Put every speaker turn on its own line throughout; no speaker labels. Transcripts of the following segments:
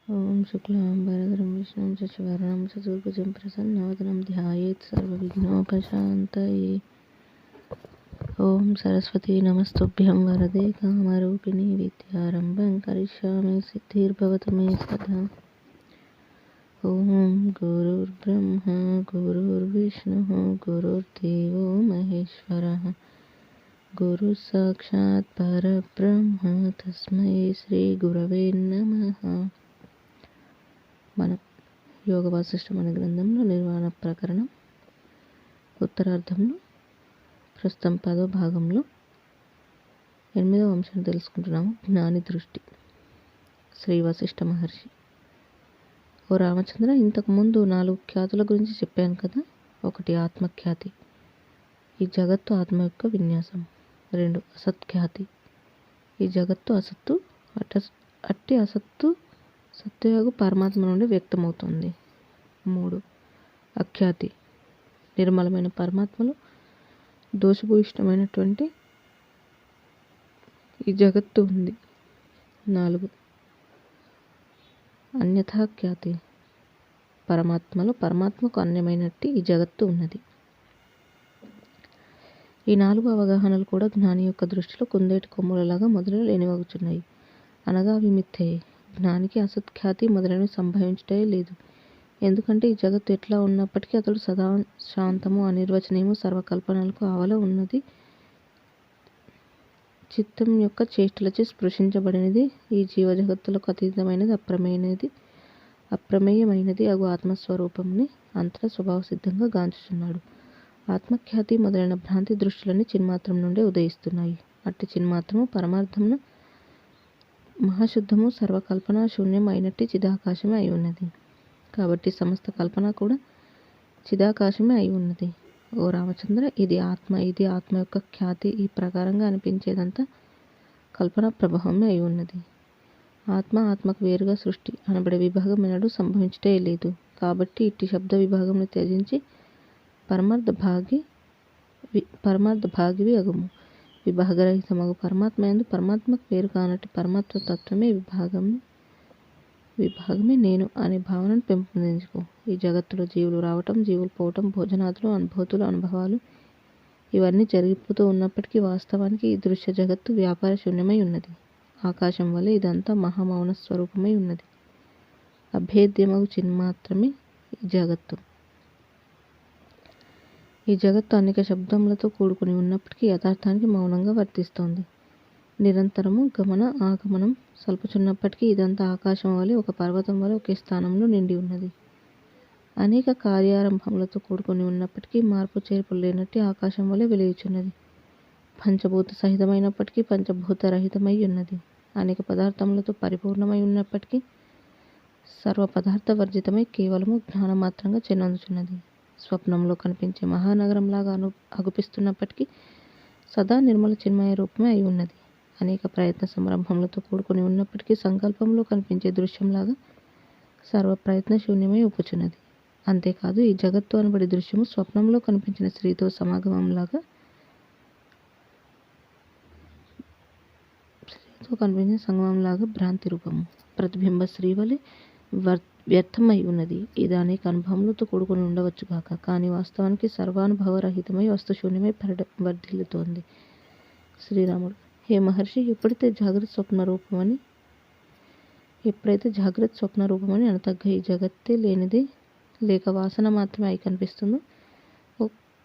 ఓం శుక్లాంబరధరం విష్ణుం శశివర్ణం చతుర్భుజం ప్రసన్నవదనం ధ్యాయేత్ సర్వవిఘ్నోపశాంతయే. ఓం సరస్వతీ నమస్తుభ్యం వరదే కామరూపిణి విద్యారంభం కరిష్యామి సిద్ధిర్భవతు మే సదా. ఓం గురుర్బ్రహ్మ గురుర్విష్ణుః గురుర్దేవో మహేశ్వరః గురు సాక్షాత్ పరబ్రహ్మ తస్మై శ్రీ గురవే నమః. మనం యోగ వాసిష్టం అనే గ్రంథంలో నిర్వాణ ప్రకరణం ఉత్తరార్ధంలో ప్రస్తుతం 10వ భాగంలో 8వ అంశాన్ని తెలుసుకుంటున్నాము. జ్ఞాని దృష్టి. శ్రీ వశిష్ఠ మహర్షి: ఓ రామచంద్ర, ఇంతకుముందు 4 ఖ్యాతుల గురించి చెప్పాను కదా. 1 ఆత్మఖ్యాతి, ఈ జగత్తు ఆత్మ యొక్క విన్యాసం. 2 అసత్ఖ్యాతి, ఈ జగత్తు అసత్తు, అట్టి అసత్తు సత్యయోగ పరమాత్మ నుండి వ్యక్తమవుతుంది. 3 అఖ్యాతి, నిర్మలమైన పరమాత్మలో దోషభూయిష్టమైనటువంటి ఈ జగత్తు ఉంది. 4 అన్యథాఖ్యాతి, పరమాత్మలో పరమాత్మకు అన్యమైనట్టి ఈ జగత్తు ఉన్నది. ఈ 4 అవగాహనలు కూడా జ్ఞాని యొక్క దృష్టిలో కుందేటి కొమ్ములలాగా మొదలు లేనివగుచున్నాయి. అనగా అవి మిథ్యయే. జ్ఞానికి అసత్ఖ్యాతి మొదలైనవి సంభవించుటే లేదు. ఎందుకంటే ఈ జగత్తు ఎట్లా ఉన్నప్పటికీ అతడు సదా శాంతము, అనిర్వచనీయము, సర్వకల్పనలకు ఆవల ఉన్నది, చిత్తం యొక్క చేష్టలచే స్పృశించబడినది, ఈ జీవ జగత్తులకు అతీతమైనది, అప్రమేయమైనది అగు ఆత్మస్వరూపంని అంతటా స్వభావ సిద్ధంగా గాంచుచున్నాడు. ఆత్మఖ్యాతి మొదలైన భ్రాంతి దృష్టిలన్నీ చిన్మాత్రం నుండే ఉదయిస్తున్నాయి. అట్టి చిన్మాత్రము పరమార్థమున మహాశుద్ధము, సర్వకల్పన శూన్యం అయినట్టి చిదాకాశమే అయి ఉన్నది. కాబట్టి సమస్త కల్పన కూడా చిదాకాశమే అయి ఉన్నది. ఓ రామచంద్ర, ఇది ఆత్మ యొక్క ఖ్యాతి. ఈ ప్రకారంగా అనిపించేదంతా కల్పన ప్రభావమే అయి ఉన్నది. ఆత్మకు వేరుగా సృష్టి అనబడే విభాగం ఎన్నడూ సంభవించుటే లేదు. కాబట్టి ఇట్టి శబ్ద విభాగంను త్యజించి పరమార్థ భాగివి అగుము. విభాగరహితమగు పరమాత్మ యందు పరమాత్మకు వేరు కానట్టి పరమాత్మ తత్వమే విభాగమే నేను అనే భావనను పెంపొందించుకో. ఈ జగత్తులో జీవులు రావటం, జీవులు పోవటం, భోజనాదులు, అనుభవాలు ఇవన్నీ జరిగిపోతూ ఉన్నప్పటికీ వాస్తవానికి ఈ దృశ్య జగత్తు వ్యాపార శూన్యమై ఉన్నది. ఆకాశం వలె ఇదంతా మహామౌన స్వరూపమై ఉన్నది. అభేద్యమగు చిన్మాత్రమే ఈ జగత్తు. ఈ జగత్తు అనేక శబ్దములతో కూడుకుని ఉన్నప్పటికీ యథార్థానికి మౌనంగా వర్తిస్తోంది. నిరంతరము గమన ఆగమనం సల్పుచున్నప్పటికీ ఇదంతా ఆకాశం వలె, ఒక పర్వతం వలె ఒకే స్థానంలో నిండి ఉన్నది. అనేక కార్యారంభములతో కూడుకుని ఉన్నప్పటికీ మార్పు చేర్పులు లేనట్టి ఆకాశం వలె వెలుగుచున్నది. పంచభూత సహితమైనప్పటికీ పంచభూత రహితమై ఉన్నది. అనేక పదార్థములతో పరిపూర్ణమై ఉన్నప్పటికీ సర్వ పదార్థ వర్జితమై కేవలము జ్ఞానమాత్రంగా చెందుచున్నది. స్వప్నంలో కనిపించే మహానగరంలాగా అగుపిస్తున్నప్పటికీ సదా నిర్మల చిన్మయ రూపమే అయి ఉన్నది. అనేక ప్రయత్న సంరంభములతో కూడుకుని ఉన్నప్పటికీ సంకల్పంలో కనిపించే దృశ్యంలాగా సర్వ ప్రయత్న శూన్యమై ఒప్పుచున్నది. అంతేకాదు, ఈ జగత్తు అనబడి దృశ్యము స్వప్నంలో కనిపించిన స్త్రీతో సమాగమంలాగా భ్రాంతి రూపము ప్రతిబింబ స్త్రీ వలె వ్యర్థమై ఉన్నది. ఇది అనేక అనుభవములతో కూడుకుని ఉండవచ్చుగాక, కానీ వాస్తవానికి సర్వానుభవరహితమై వస్తుశూన్యమై వర్ధిల్లుతోంది. శ్రీరాముడు: హే మహర్షి, ఎప్పుడైతే జాగ్రత్త స్వప్న రూపమని అనతగ్గ ఈ జగత్తే లేనిది, లేక వాసన మాత్రమే అయి కనిపిస్తుందో,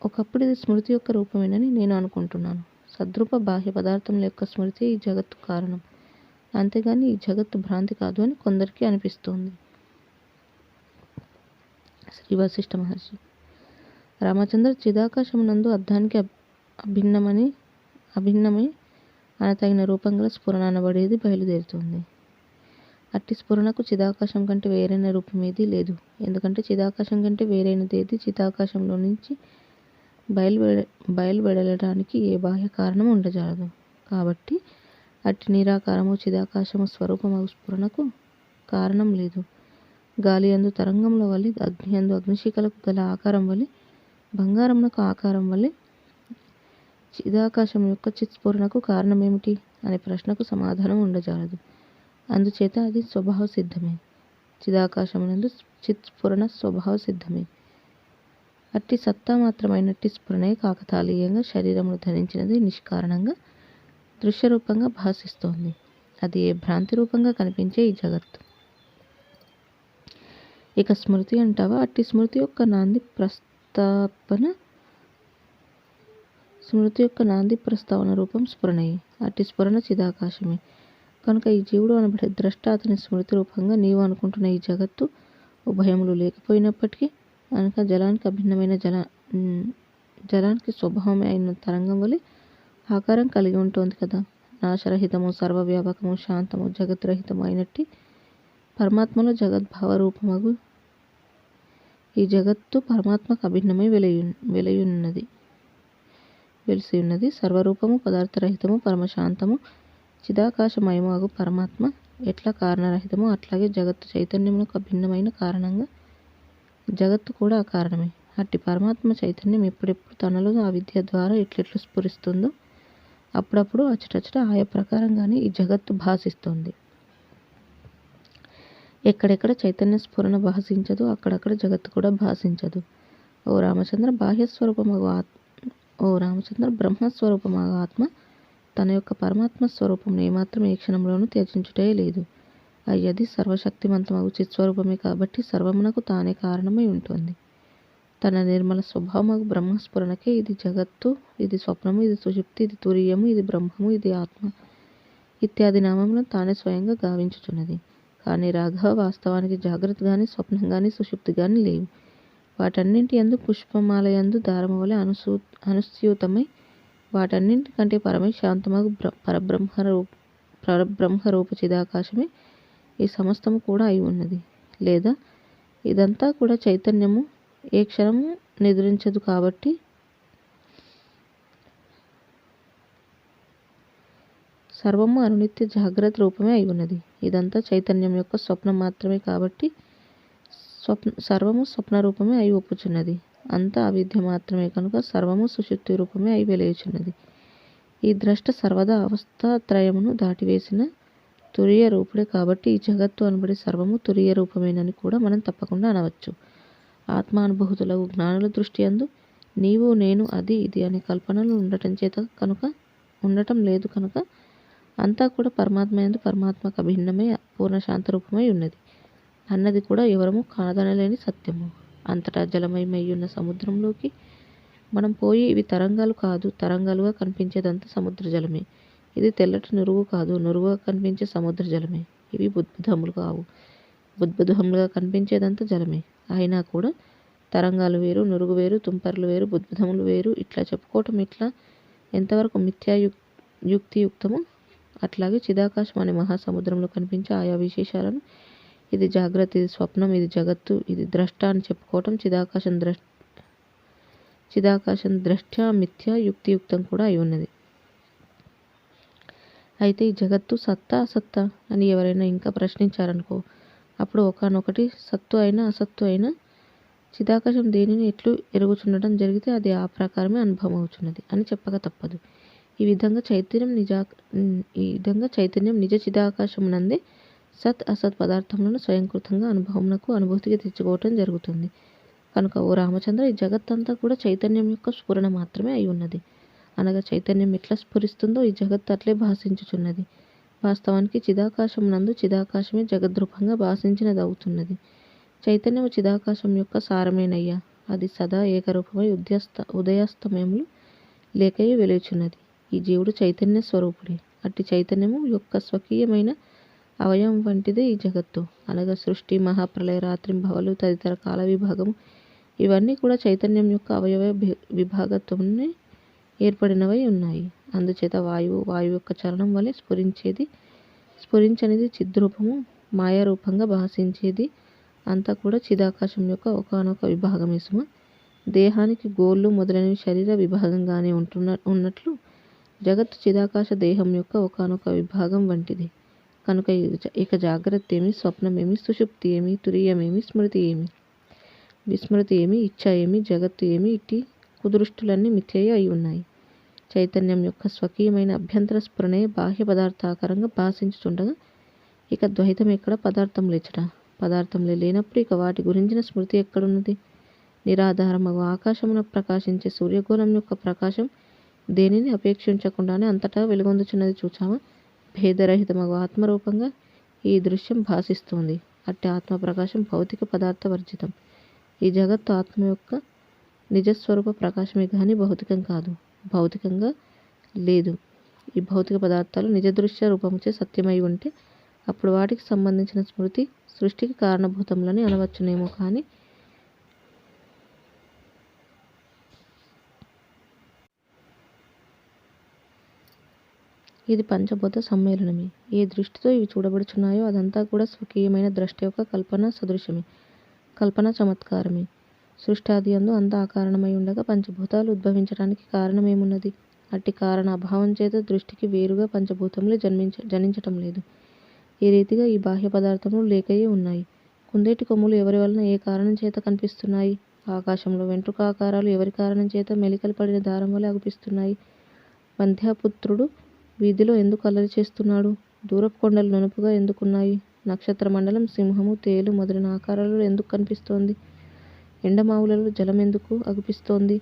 ఒకప్పుడు ఇది స్మృతి యొక్క రూపమేనని నేను అనుకుంటున్నాను. సద్రూప బాహ్య పదార్థముల యొక్క స్మృతి ఈ జగత్తు కారణం, అంతేగాని ఈ జగత్తు భ్రాంతి కాదు అని కొందరికి అనిపిస్తోంది. శ్రీ వశిష్ఠ మహర్షి: రామచంద్ర, చిదాకాశమునందు అర్థానికి అభిన్నమై అనతగిన రూపం గల స్ఫురణ అనబడేది బయలుదేరుతుంది. అట్టి స్ఫురణకు చిదాకాశం కంటే వేరైన రూపం ఏదీ లేదు. ఎందుకంటే చిదాకాశం కంటే వేరైనదేది చిదాకాశంలో నుంచి బయలువెడలడానికి ఏ బాహ్య కారణము ఉండజాలదు. కాబట్టి అట్టి నిరాకారము చిదాకాశము స్వరూపమగు స్ఫురణకు కారణం లేదు. గాలి యందు తరంగముల వలె, అగ్ని యందు అగ్నిశిఖలకు గల ఆకారం వలె, బంగారమునకు ఆకారం వలె చిదాకాశం యొక్క చిత్స్ఫురణకు కారణమేమిటి అనే ప్రశ్నకు సమాధానం ఉండజాలదు. అందుచేత అది స్వభావ సిద్ధమే. చిదాకాశమునందు చిత్స్ఫురణ స్వభావ సిద్ధమే. అట్టి సత్తా మాత్రమైనట్టి స్ఫురణే కాకతాళీయంగా శరీరమును ధరించినది నిష్కారణంగా దృశ్యరూపంగా భాసిస్తోంది. అది ఏ భ్రాంతి రూపంగా కనిపించే ఈ జగత్తు. ఇక స్మృతి అంటావా? అట్టి స్మృతి యొక్క నాంది ప్రస్తావన రూపం స్ఫురణయే. అట్టి స్ఫురణ చిదాకాశమే. కనుక ఈ జీవుడు అనబడే ద్రష్ట అతని స్మృతి రూపంగా నీవు అనుకుంటున్న ఈ జగత్తు ఉభయములు లేకపోయినప్పటికీ అనక జలానికి అభిన్నమైన జలానికి స్వభావమే అయిన తరంగం వలె ఆకారం కలిగి ఉంటుంది కదా. నాశరహితము, సర్వవ్యాపకము, శాంతము, జగద్రహితము అయినట్టి పరమాత్మలో జగద్భావ రూపమగు ఈ జగత్తు పరమాత్మకు అభిన్నమై వెలిసి ఉన్నది. సర్వరూపము, పదార్థరహితము, పరమశాంతము, చిదాకాశమయము అగు పరమాత్మ ఎట్లా కారణరహితము అట్లాగే జగత్తు చైతన్యమునకు అభిన్నమైన కారణంగా జగత్తు కూడా ఆ కారణమే. అట్టి పరమాత్మ చైతన్యం ఎప్పుడెప్పుడు తనలో ఆ విద్య ద్వారా ఎట్లెట్లు స్ఫురిస్తుందో అప్పుడప్పుడు అచ్చటచ్చట ఆయా ప్రకారంగానే ఈ జగత్తు భాసిస్తోంది. ఎక్కడెక్కడ చైతన్య స్ఫురణ భాషించదు అక్కడక్కడ జగత్తు కూడా భాషించదు. ఓ రామచంద్ర బ్రహ్మస్వరూపమగు ఆత్మ తన యొక్క పరమాత్మ స్వరూపం ఏమాత్రం ఏ క్షణంలోనూ త్యజించుటే లేదు. అయ్యది సర్వశక్తిమంతమగు చిత్స్వరూపమే కాబట్టి సర్వమునకు తానే కారణమై ఉంటుంది. తన నిర్మల స్వభావమగు బ్రహ్మస్ఫురణకే ఇది జగత్తు, ఇది స్వప్నము, ఇది సుషుప్తి, ఇది తురీయము, ఇది బ్రహ్మము, ఇది ఆత్మ ఇత్యాది నామములను తానే స్వయంగా గావించుచున్నది. కానీ రాఘవ, వాస్తవానికి జాగ్రత్త గాని, స్వప్నం గాని, సుషుప్తి గాని లేవు. వాటన్నింటి యందు పుష్పమాలయందు దారము వలె అనుస్యూతమై వాటన్నింటికంటే పరమై శాంతమగు పరబ్రహ్మరూప చిదాకాశమే ఈ సమస్తము కూడా అయి ఉన్నది. లేదా ఇదంతా కూడా చైతన్యము ఏ క్షణము నిద్రించదు కాబట్టి సర్వము అనునిత్య జాగ్రత్త రూపమే అయి ఉన్నది. ఇదంతా చైతన్యం యొక్క స్వప్నం మాత్రమే కాబట్టి సర్వము స్వప్న రూపమే అయి ఒప్పుచున్నది. అంతా అవిద్య మాత్రమే కనుక సర్వము సుషుప్తి రూపమే అయి వెలుచున్నది. ఈ ద్రష్ట సర్వదా అవస్థాత్రయమును దాటివేసిన తురీయ రూపుడే కాబట్టి ఈ జగత్తు అనబడి సర్వము తురీయ రూపమేనని కూడా మనం తప్పకుండా అనవచ్చు. ఆత్మానుభూతులకు జ్ఞానుల దృష్టి యందు నీవు, నేను, అది, ఇది అనే కల్పనలు ఉండటం లేదు కనుక అంతా కూడా పరమాత్మ యందు పరమాత్మకు అభిన్నమై పూర్ణ శాంతరూపమై ఉన్నది అన్నది కూడా ఎవరము కాదనలేని సత్యము. అంతటా జలమయమయ్యున్న సముద్రంలోకి మనం పోయి ఇవి తరంగాలు కాదు, తరంగాలుగా కనిపించేదంతా సముద్ర జలమే. ఇది తెల్లటి నురుగు కాదు, నురుగుగా కనిపించే సముద్ర జలమే. ఇవి బుద్బుదములు కావు, బుద్బుదములుగా కనిపించేదంతా జలమే. అయినా కూడా తరంగాలు వేరు, నురుగు వేరు, తుంపర్లు వేరు, బుద్బుదములు వేరు ఇట్లా చెప్పుకోవటం ఇట్లా ఎంతవరకు యుక్తియుక్తము. అట్లాగే చిదాకాశం అనే మహాసముద్రంలో కనిపించే ఆయా విశేషాలను ఇది జాగ్రత్త, ఇది స్వప్నం, ఇది జగత్తు, ఇది ద్రష్ట అని చెప్పుకోవటం చిదాకాశం ద్రష్ట్యా మిథ్యా యుక్తియుక్తం కూడా అయి ఉన్నది. అయితే ఈ జగత్తు సత్తా అసత్తా అని ఎవరైనా ఇంకా ప్రశ్నించారనుకో, అప్పుడు ఒకానొకటి సత్తు అయినా అసత్తు అయినా చిదాకాశం దేనిని ఎట్లు ఎరుగుచుండటం జరిగితే అది ఆ ప్రకారమే అనుభవం అవుతున్నది అని చెప్పక తప్పదు. ఈ విధంగా చైతన్యం నిజ చిదాకాశమునందే సత్ అసత్ పదార్థములను స్వయంకృతంగా అనుభూతికి తెచ్చుకోవటం జరుగుతుంది. కనుక ఓ రామచంద్ర, ఈ జగత్తంతా కూడా చైతన్యం యొక్క స్ఫురణ మాత్రమే అయి ఉన్నది. అనగా చైతన్యం ఎట్లా స్ఫురిస్తుందో ఈ జగత్తు అట్లే భాషించుచున్నది. వాస్తవానికి చిదాకాశమునందు చిదాకాశమే జగద్రూపంగా భాషించినది అవుతున్నది. చైతన్యము చిదాకాశం యొక్క సారమేనయ్యా. అది సదా ఏకరూపమై ఉదయాస్తమయములు లేకయే వెలుచున్నది. ఈ జీవుడు చైతన్య స్వరూపుడే. అట్టి చైతన్యము యొక్క స్వకీయమైన అవయవం వంటిదే ఈ జగత్తు. అనగా సృష్టి, మహాప్రళయ, రాత్రింభవలు, తదితర కాల విభాగము ఇవన్నీ కూడా చైతన్యం యొక్క అవయవ విభాగత్వమునే ఏర్పడినవై ఉన్నాయి. అందుచేత వాయువు యొక్క చలనం వలె స్ఫురించనిది చిద్రూపము, మాయారూపంగా భాషించేది అంతా కూడా చిదాకాశం యొక్క ఒకానొక విభాగమే సుమ. దేహానికి గోళ్ళు మొదలైనవి శరీర విభాగంగానే ఉన్నట్లు జగత్తు చిదాకాశ దేహం యొక్క ఒకానొక విభాగం వంటిది. కనుక ఇక జాగ్రత్త ఏమి, స్వప్నమేమి, సుషుప్తి ఏమి, తురీయమేమి, స్మృతి ఏమి, విస్మృతి ఏమి, ఇచ్ఛ ఏమి, జగత్తు ఏమి ఇట్టి కుదృష్టులన్నీ మిథ్యయే అయి ఉన్నాయి. చైతన్యం యొక్క స్వకీయమైన అభ్యంతర స్ఫురణే బాహ్య పదార్థాకారంగా భాషించుచుండగా ఇక ద్వైతం ఎక్కడ, పదార్థం లేచట. పదార్థంలో లేనప్పుడు ఇక వాటి గురించిన స్మృతి ఎక్కడున్నది? నిరాధారమగు ఆకాశమున ప్రకాశించే సూర్యగోళం యొక్క ప్రకాశం దేనిని అపేక్షించకుండానే అంతటా వెలుగొందుచున్నది చూచావా? భేదరహితమగు ఆత్మరూపంగా ఈ దృశ్యం భాసిస్తుంది. అట్టి ఆత్మ ప్రకాశం భౌతిక పదార్థ వర్జితం. ఈ జగత్తు ఆత్మ యొక్క నిజస్వరూప ప్రకాశమే కానీ భౌతికం కాదు, భౌతికంగా లేదు. ఈ భౌతిక పదార్థాలు నిజదృశ్య రూపముచే సత్యమై ఉంటే అప్పుడు వాటికి సంబంధించిన స్మృతి సృష్టికి కారణభూతములని అనవచ్చునేమో కానీ ఇది పంచభూత సమ్మేళనమే. ఏ దృష్టితో ఇవి చూడబడుచున్నాయో అదంతా కూడా స్వకీయమైన ద్రష్ట యొక్క కల్పన సదృశ్యమే, కల్పన చమత్కారమే. సృష్టాది యందు అంతా అకారణమై ఉండగా పంచభూతాలు ఉద్భవించడానికి కారణమేమున్నది? అట్టి కారణ అభావం చేత దృష్టికి వేరుగా పంచభూతములు జనించటం లేదు. ఈ రీతిగా ఈ బాహ్య పదార్థములు లేకయే ఉన్నాయి. కుందేటి కొమ్ములు ఎవరి వలన ఏ కారణం చేత కనిపిస్తున్నాయి? ఆకాశంలో వెంట్రుక ఆకారాలు ఎవరి కారణం చేత మెలికలు పడిన దారం వలె అగుపిస్తున్నాయి? వంధ్యాపుత్రుడు వీధిలో ఎందుకు అల్లరి చేస్తున్నాడు? దూరపు కొండలు నునుపుగా ఎందుకున్నాయి? నక్షత్ర మండలం సింహము, తేలు మొదలైన ఆకారాలలో ఎందుకు కనిపిస్తోంది? ఎండమావులలో జలం ఎందుకు అగుపిస్తోంది?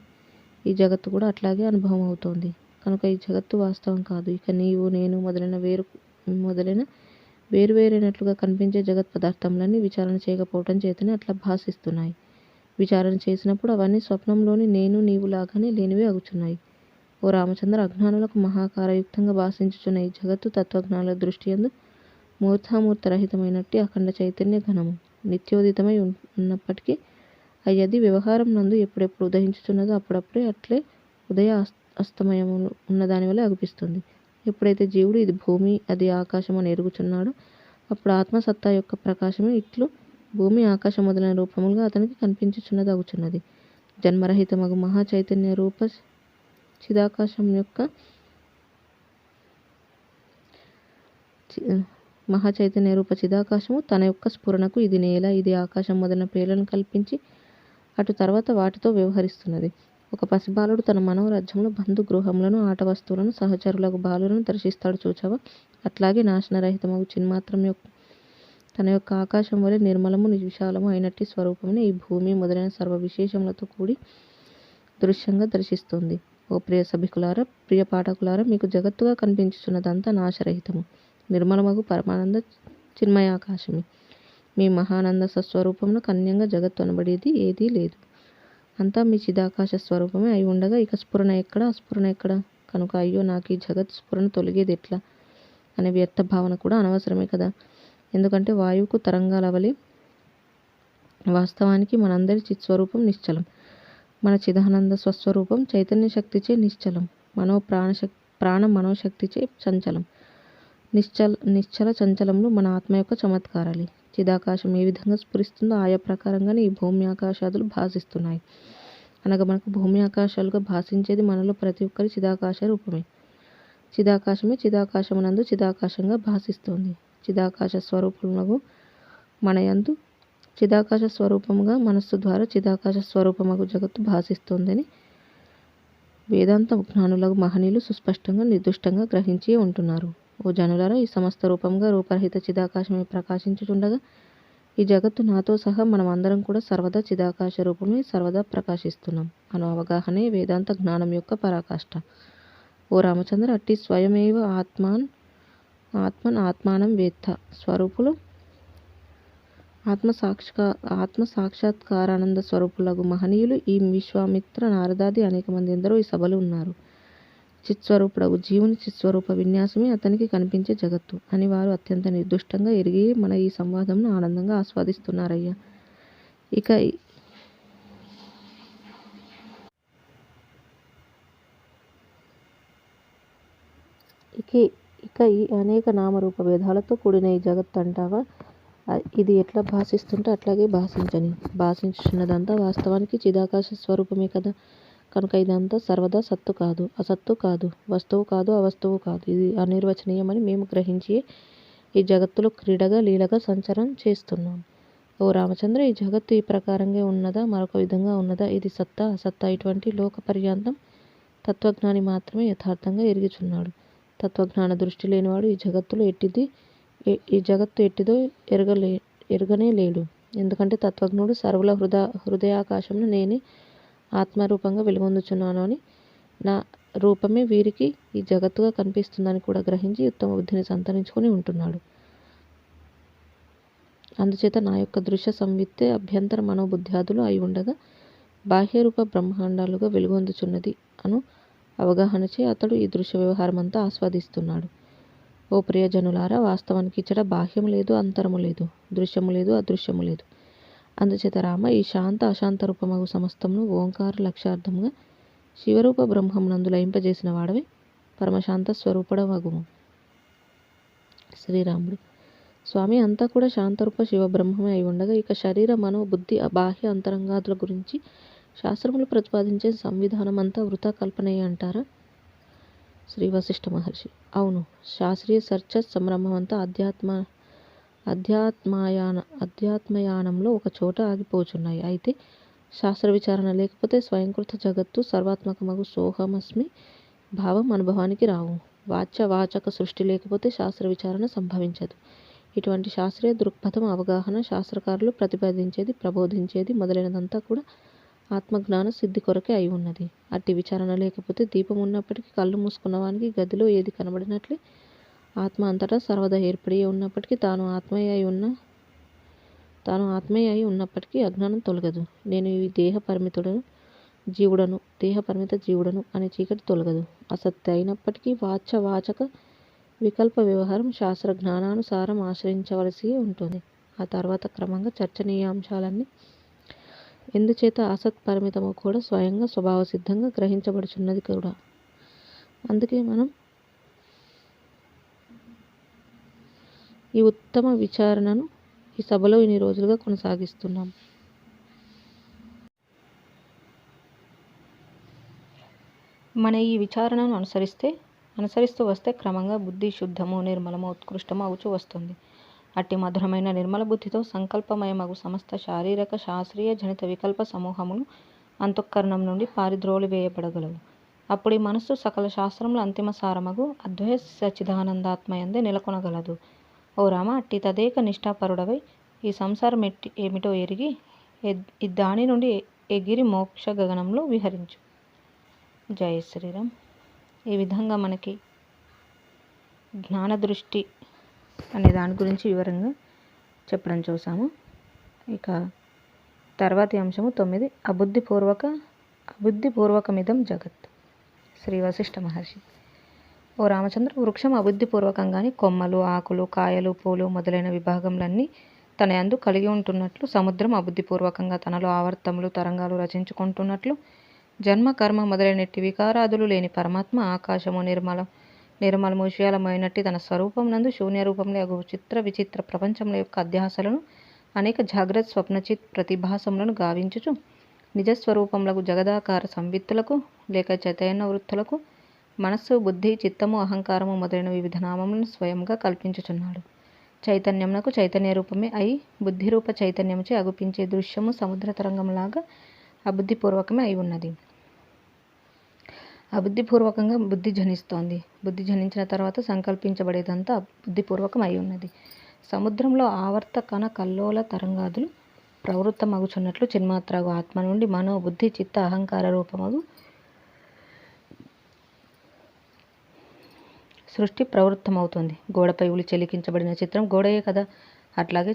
ఈ జగత్తు కూడా అట్లాగే అనుభవం అవుతోంది. కనుక ఈ జగత్తు వాస్తవం కాదు. ఇక నీవు, నేను మొదలైన వేరువేరైనట్లుగా కనిపించే జగత్ పదార్థములన్నీ విచారణ చేయకపోవటం చేతనే అట్లా భాసిస్తున్నాయి. విచారణ చేసినప్పుడు అవన్నీ స్వప్నంలోని నేను నీవు లాగానే లేనివే అగుచున్నాయి. ఓ రామచంద్ర, అజ్ఞానులకు మహాకారయుక్తంగా భాషించుచున్న ఈ జగత్తు తత్వజ్ఞానుల దృష్టియందు మూర్ధామూర్తరహితమైనట్టి అఖండ చైతన్య ఘనము నిత్యోదితమై ఉన్నప్పటికీ అయ్యది వ్యవహారం నందు ఎప్పుడెప్పుడు ఉదయించుచున్నదో అప్పుడప్పుడే అట్లే ఉదయ అస్తమయము ఉన్నదాని వల్ల అగుపిస్తుంది. ఎప్పుడైతే జీవుడు ఇది భూమి అది ఆకాశం అని ఎరుగుచున్నాడో అప్పుడు ఆత్మసత్తా యొక్క ప్రకాశమే ఇట్లు భూమి ఆకాశం మొదలైన రూపములుగా అతనికి కనిపించుచున్నది అగుచున్నది. జన్మరహితమగు మహాచైతన్య రూప చిదాకాశం యొక్క మహాచైతన్య రూప చిదాకాశము తన యొక్క స్ఫురణకు ఇది నేల, ఇది ఆకాశం మొదలైన పేర్లను కల్పించి అటు తర్వాత వాటితో వ్యవహరిస్తున్నది. ఒక పసిబాలుడు తన మనోరాజ్యంలో బంధు గృహములను, ఆట వస్తువులను, సహచరులకు బాలులను దర్శిస్తాడు చూచావా? అట్లాగే నాశనరహితమగు చిన్మాత్రం తన యొక్క ఆకాశం వలె నిర్మలము విశాలము అయినట్టి స్వరూపముని ఈ భూమి మొదలైన సర్వ విశేషములతో కూడి దృశ్యంగా దర్శిస్తుంది. ఓ ప్రియ సభికులారా, ప్రియ పాఠకులారా, మీకు జగత్తుగా కనిపించుచున్నదంతా నాశరహితము నిర్మలమగు పరమానంద చిన్మయాకాశమే. మీ మహానంద సస్వరూపమునకు అన్యంగా జగత్తు అనబడేది ఏదీ లేదు. అంతా మీ చిదాకాశ స్వరూపమే అయి ఉండగా ఇక స్ఫురణ ఎక్కడ, అస్ఫురణ ఎక్కడ? కనుక అయ్యో నాకు ఈ జగత్ స్ఫురణ తొలగేది ఎట్లా అనే వ్యర్థ భావన కూడా అనవసరమే కదా. ఎందుకంటే వాయువుకు తరంగాల వలె వాస్తవానికి మనందరి చిత్స్వరూపం నిశ్చలం. మన చిదానంద స్వస్వరూపం చైతన్య శక్తిచే నిశ్చలం, ప్రాణ మనోశక్తిచే చంచలం. నిశ్చల చంచలములు మన ఆత్మ యొక్క చమత్కారాలే. చిదాకాశం ఏ విధంగా స్ఫురిస్తుందో ఆయా ప్రకారంగానే ఈ భూమి ఆకాశాదులు భాసిస్తున్నాయి. అనగా మనకు భూమి ఆకాశాలుగా భాషించేది మనలో ప్రతి ఒక్కరి చిదాకాశ రూపమే. చిదాకాశమే చిదాకాశమునందు చిదాకాశంగా భాసిస్తోంది. చిదాకాశ స్వరూపమునకు మన యందు చిదాకాశ స్వరూపముగా మనస్సు ద్వారా చిదాకాశ స్వరూపమగు జగత్తు భాసిస్తోందని వేదాంత జ్ఞానులకు మహనీయులు సుస్పష్టంగా నిర్దుష్టంగా గ్రహించి ఉంటున్నారు. ఓ జనులారా, ఈ సమస్త రూపంగా రూపరహిత చిదాకాశమే ప్రకాశించుచుండగా ఈ జగత్తు నాతో సహా మనం అందరం కూడా సర్వదా చిదాకాశ రూపమే సర్వదా ప్రకాశిస్తున్నాం అను అవగాహనే వేదాంత జ్ఞానం యొక్క పరాకాష్ఠ. ఓ రామచంద్ర, అట్టి స్వయమేవ ఆత్మన్ ఆత్మానం వేత్త స్వరూపులు ఆత్మ సాక్షాత్కారానంద స్వరూపులగు మహనీయులు ఈ విశ్వామిత్ర, నారదాది అనేక మంది ఎందరో ఈ సభలు ఉన్నారు. చిత్స్వరూపుడగు జీవుని చిత్స్వరూప విన్యాసమే అతనికి కనిపించే జగత్తు అని వారు అత్యంత నిర్దుష్టంగా ఎరిగి మన ఈ సంవాదంను ఆనందంగా ఆస్వాదిస్తున్నారయ్యా. ఇక ఈ అనేక నామరూప భేదాలతో కూడిన ఈ జగత్తు అంటావా, ఇది ఎట్లా భాషిస్తుంటే అట్లాగే భాషించుచున్నదంతా వాస్తవానికి చిదాకాశ స్వరూపమే కదా. కనుక ఇదంతా సర్వదా సత్తు కాదు, అసత్తు కాదు, వస్తువు కాదు, అవస్తువు కాదు. ఇది అనిర్వచనీయమని మేము గ్రహించి ఈ జగత్తులో క్రీడగా లీలగా సంచారం చేస్తున్నాం. ఓ రామచంద్ర, ఈ జగత్తు ఈ ప్రకారంగా ఉన్నదా, మరొక విధంగా ఉన్నదా, ఇది సత్తా అసత్తా, ఇటువంటి లోక పర్యాంతం తత్వజ్ఞాని మాత్రమే యథార్థంగా ఎరుగుచున్నాడు. తత్వజ్ఞాన దృష్టి లేనివాడు ఈ జగత్తు ఎట్టిదో ఎరుగనే లేడు. ఎందుకంటే తత్వజ్ఞుడు సర్వుల హృదయాకాశంలో నేనే ఆత్మరూపంగా వెలుగొందుచున్నాను అని, నా రూపమే వీరికి ఈ జగత్తుగా కనిపిస్తుందని కూడా గ్రహించి ఉత్తమ బుద్ధిని సంతరించుకొని ఉంటున్నాడు. అందుచేత నా యొక్క దృశ్య సంవిత్తే అభ్యంతర మనోబుద్ధ్యాదులు అయి ఉండగా బాహ్యరూప బ్రహ్మాండాలుగా వెలుగొందుచున్నది అను అవగాహనచే అతడు ఈ దృశ్య వ్యవహారమంతా ఆస్వాదిస్తున్నాడు. ఓ ప్రియజనులారా, వాస్తవానికి ఇచ్చట బాహ్యము లేదు, అంతరము లేదు, దృశ్యము లేదు, అదృశ్యము లేదు. అందుచేత రామ, ఈ శాంత అశాంత రూపమగు సమస్తమును ఓంకార లక్ష్యార్థముగా శివరూప బ్రహ్మమునందు లయింపజేసిన వాడవే పరమశాంత స్వరూపుడవగుము. శ్రీరాముడు: స్వామి, అంతా కూడా శాంతరూప శివబ్రహ్మమే అయి ఉండగా ఇక శరీర మనో బుద్ధి బాహ్య అంతరంగాదుల గురించి శాస్త్రములు ప్రతిపాదించే సంవిధానం అంతా వృథా కల్పనయే అంటారా? శ్రీ వశిష్ఠ మహర్షి: అవును, శాస్త్రీయ చర్చ సంరంభమంతా అధ్యాత్మయానంలో ఒక చోట ఆగిపోచున్నాయి. అయితే శాస్త్ర విచారణ లేకపోతే స్వయంకృత జగత్తు సర్వాత్మకమగు సోహమస్మి భావం అనుభవానికి రావు. వాచక సృష్టి లేకపోతే శాస్త్ర విచారణ సంభవించదు. ఇటువంటి శాస్త్రీయ దృక్పథం అవగాహన శాస్త్రకారులు ప్రతిపాదించేది, ప్రబోధించేది మొదలైనదంతా కూడా ఆత్మజ్ఞాన సిద్ధి కొరకే అయి ఉన్నది. అట్టి విచారణ లేకపోతే దీపం ఉన్నప్పటికీ కళ్ళు మూసుకున్న వానికి గదిలో ఏది కనబడినట్లే ఆత్మ అంతటా సర్వదా ఏర్పడి ఉన్నప్పటికీ తాను ఆత్మయే అయి ఉన్నప్పటికీ అజ్ఞానం తొలగదు. నేను ఈ దేహ పరిమిత జీవుడను అనే చీకటి తొలగదు. అసత్య అయినప్పటికీ వాచక వికల్ప వ్యవహారం శాస్త్ర జ్ఞానానుసారం ఆశ్రయించవలసి ఉంటుంది. ఆ తర్వాత క్రమంగా చర్చనీయాంశాలన్నీ ఎందుచేత అసత్పరిమితము కూడా స్వయంగా స్వభావ సిద్ధంగా గ్రహించబడుచున్నది కూడా. అందుకే మనం ఈ ఉత్తమ విచారణను ఈ సభలో ఇన్ని రోజులుగా కొనసాగిస్తున్నాం. మన ఈ విచారణను అనుసరిస్తూ వస్తే క్రమంగా బుద్ధి శుద్ధము, నిర్మలము, ఉత్కృష్టము అవుచూ వస్తుంది. అట్టి మధురమైన నిర్మల బుద్ధితో సంకల్పమయమగు సమస్త శారీరక శాస్త్రీయ జనిత వికల్ప సమూహమును అంతఃకరణం నుండి పారిద్రోలి వేయబడగలవు. అప్పుడు ఈ మనస్సు సకల శాస్త్రముల అంతిమ సారమగు అద్వయ సచ్చిదానందాత్మయందే నెలకొనగలదు. ఓ రామ, అట్టి తదేక నిష్ఠాపరుడవై ఈ సంసారం ఏమిటో ఎరిగి దాని నుండి ఎగిరి మోక్ష గగనంలో విహరించు. జై శ్రీరామ్. ఈ విధంగా మనకి జ్ఞానదృష్టి అనే దాని గురించి వివరంగా చెప్పడం చూసాము. ఇక తర్వాతి అంశము 9, అబుద్ధిపూర్వకమిదం జగత్. శ్రీ వశిష్ఠ మహర్షి: ఓ రామచంద్ర, వృక్షం అబుద్ధిపూర్వకంగానే కొమ్మలు, ఆకులు, కాయలు, పూలు మొదలైన విభాగములన్నీ తన యందు కలిగి ఉంటున్నట్లు, సముద్రం అబుద్ధిపూర్వకంగా తనలో ఆవర్తములు, తరంగాలు రచించుకుంటున్నట్లు, జన్మ కర్మ మొదలైనట్టి వికారాదులు లేని పరమాత్మ ఆకాశము నిర్మలము విషయాలమైనట్టి తన స్వరూపమునందు శూన్య రూపంలో అగు చిత్ర విచిత్ర ప్రపంచముల యొక్క అధ్యాసలను అనేక జాగ్రత్త స్వప్నచిత్ ప్రతిభాసములను గావించుచు నిజస్వరూపములకు జగదాకార సంవిత్తులకు లేక చైతన్య వృత్తులకు మనస్సు, బుద్ధి, చిత్తము, అహంకారము మొదలైన వివిధ నామములను స్వయంగా కల్పించుచున్నాడు. చైతన్యమునకు చైతన్య రూపమే అయి బుద్ధిరూప చైతన్యముచే అగుపించే దృశ్యము సముద్ర తరంగంలాగా అబుద్ధిపూర్వకమే అయి ఉన్నది. అబుద్ధిపూర్వకంగా బుద్ధి జనిస్తోంది. బుద్ధి జనించిన తర్వాత సంకల్పించబడేదంతా బుద్ధిపూర్వకం అయి ఉన్నది. సముద్రంలో ఆవర్త కణ కల్లోల తరంగాదులు ప్రవృత్తమగుచున్నట్లు చిన్మాత్రగు ఆత్మ నుండి మనో, బుద్ధి, చిత్త, అహంకార రూపమగు సృష్టి ప్రవృత్తమవుతుంది. గోడపై ఉలి చెలికించబడిన చిత్రం గోడయే కదా. అట్లాగే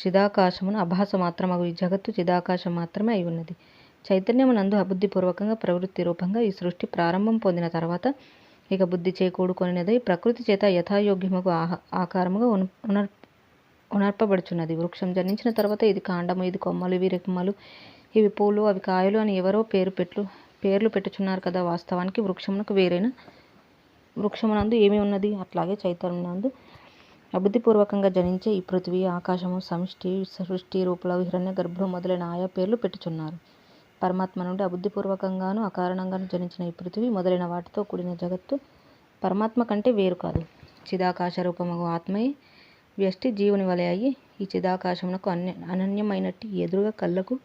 చిదాకాశమును అభాస మాత్రమగు ఈ జగత్తు చిదాకాశం మాత్రమే అయి ఉన్నది. చైతన్యమునందు అబుద్ధిపూర్వకంగా ప్రవృత్తి రూపంగా ఈ సృష్టి ప్రారంభం పొందిన తర్వాత ఇక బుద్ధి చేకూడుకొనినదై ప్రకృతి చేత యథాయోగ్యముగు ఆకారముగా ఉనర్పబడుచున్నది. వృక్షం జన్మించిన తర్వాత ఇది కాండము, ఇది కొమ్మలు, ఇవి రెమ్మలు, ఇవి పూలు, అవి కాయలు అని ఎవరో పేర్లు పెట్టుచున్నారు కదా. వాస్తవానికి వృక్షమునందు ఏమి ఉన్నది? అట్లాగే చైతన్యమునందు అబుద్ధిపూర్వకంగా జనించే ఈ పృథివీ, ఆకాశము, సమిష్టి, సృష్టి, రూపులు, హిరణ్య గర్భులు మొదలైన ఆయా పేర్లు పెట్టుచున్నారు. పరమాత్మ నుండి అబుద్ధిపూర్వకంగాను అకారణంగాను జనించిన ఈ పృథివీ మొదలైన వాటితో కూడిన జగత్తు పరమాత్మ కంటే వేరు కాదు. చిదాకాశ రూపమగు ఆత్మయే వ్యష్టి జీవుని వలె అయ్యి ఈ చిదాకాశమునకు అనన్యమైనట్టి ఎదురుగా కళ్ళకు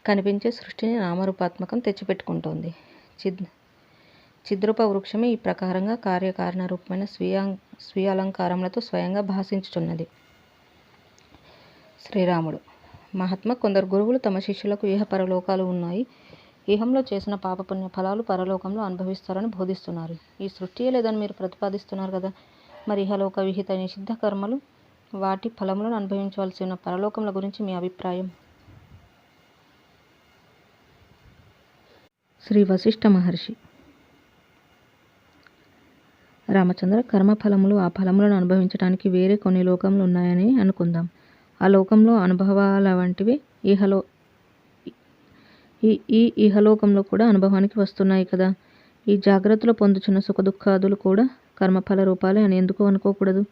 కనిపించే సృష్టిని నామరూపాత్మకం తెచ్చిపెట్టుకుంటోంది. చిద్రూప వృక్షమే ఈ ప్రకారంగా కార్యకారణ రూపమైన స్వీయ అలంకారములతో స్వయంగా భాషించుచున్నది. శ్రీరాముడు. మహాత్మ, కొందరు గురువులు తమ శిష్యులకు ఇహ పరలోకాలు ఉన్నాయి, ఇహంలో చేసిన పాపపుణ్య ఫలాలు పరలోకంలో అనుభవిస్తారని బోధిస్తున్నారు. ఈ సృష్టియే లేదని మీరు ప్రతిపాదిస్తున్నారు కదా. మరి ఇహలోక విహిత నిషిద్ధ కర్మలు, వాటి ఫలములను అనుభవించవలసి ఉన్న పరలోకముల గురించి మీ అభిప్రాయం? శ్రీ వశిష్ఠ మహర్షి. రామచంద్ర, కర్మఫలములు ఆ ఫలములను అనుభవించడానికి వేరే కొన్ని లోకములు ఉన్నాయని అనుకుందాం. ఆ లోకంలో అనుభవాల వంటివి ఈ ఇహలోకంలో కూడా అనుభవానికి వస్తున్నాయి కదా. ఈ జాగ్రత్తలో పొందుచున్న సుఖదుఖాదులు కూడా కర్మఫల రూపాలే అని ఎందుకు అనుకోకూడదు?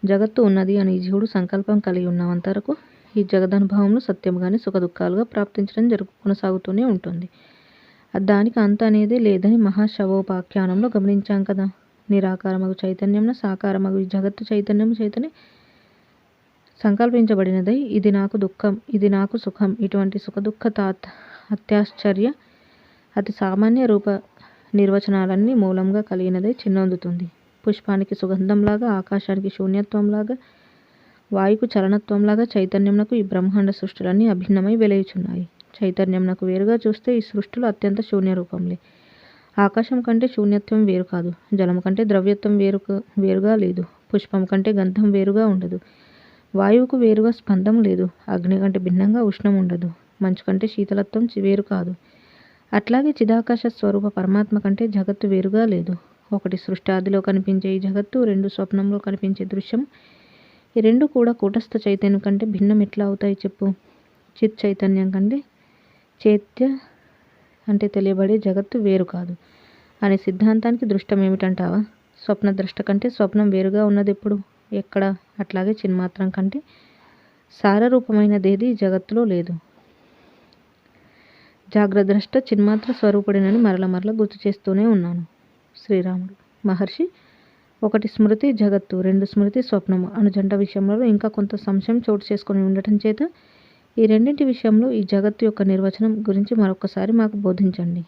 జగత్తు ఉన్నది అని జీవుడు సంకల్పం కలిగి ఉన్నంతవరకు ఈ జగదనుభవంలో సత్యముగానే సుఖదుఖాలుగా ప్రాప్తించడం కొనసాగుతూనే ఉంటుంది. దానికి అంత అనేది లేదని మహాశవోపాఖ్యానంలో గమనించాం కదా. నిరాకారమగు చైతన్యంన సాకారమగు ఈ జగత్తు చైతన్యము చేతనే సంకల్పించబడినదై ఇది నాకు దుఃఖం, ఇది నాకు సుఖం, ఇటువంటి సుఖదుఖ అత్యాశ్చర్య అతి సామాన్య రూప నిర్వచనాలన్నీ మూలంగా కలిగినదై చిన్నొందుతుంది. పుష్పానికి సుగంధంలాగా, ఆకాశానికి శూన్యత్వంలాగా, వాయుకు చలనత్వంలాగా చైతన్యంనకు ఈ బ్రహ్మాండ సృష్టిలన్నీ అభిన్నమై వెలయుచున్నాయి. చైతన్యంనకు వేరుగా చూస్తే ఈ సృష్టిలు అత్యంత శూన్య రూపంలే. ఆకాశం కంటే శూన్యత్వం వేరు కాదు, జలం కంటే ద్రవ్యత్వం వేరుగా లేదు, పుష్పం కంటే గంధం వేరుగా ఉండదు, వాయువుకు వేరుగా స్పందం లేదు, అగ్ని కంటే భిన్నంగా ఉష్ణం ఉండదు, మంచు కంటే శీతలత్వం వేరు కాదు. అట్లాగే చిదాకాశ స్వరూప పరమాత్మ కంటే జగత్తు వేరుగా లేదు. ఒకటి సృష్టాదిలో కనిపించే ఈ జగత్తు, రెండు స్వప్నంలో కనిపించే దృశ్యం, ఈ రెండు కూడా కూటస్థ చైతన్యం కంటే భిన్నం ఎట్లా అవుతాయి చెప్పు? చిత్ చైతన్యం కంటే చైత్య అంటే తెలియబడే జగత్తు వేరు కాదు అనే సిద్ధాంతానికి దృష్టం ఏమిటంటావా? స్వప్న ద్రష్ట కంటే స్వప్నం వేరుగా ఉన్నది ఎప్పుడు, ఎక్కడ? అట్లాగే చిన్మాత్రం కంటే సారరూపమైనదేది జగత్తులో లేదు. జాగ్రద్రష్ట చిన్మాత్ర స్వరూపుడినని మరల గుర్తు చేస్తూనే ఉన్నాను. శ్రీరాముడు. మహర్షి, ఒకటి స్మృతి జగత్తు, రెండు స్మృతి స్వప్నము అను జంట విషయంలో ఇంకా కొంత సంశయం చోటు చేసుకొని ఉండటం చేత ఈ రెండింటి విషయంలో ఈ జగత్తు యొక్క నిర్వచనం గురించి మరొకసారి మాకు బోధించండి.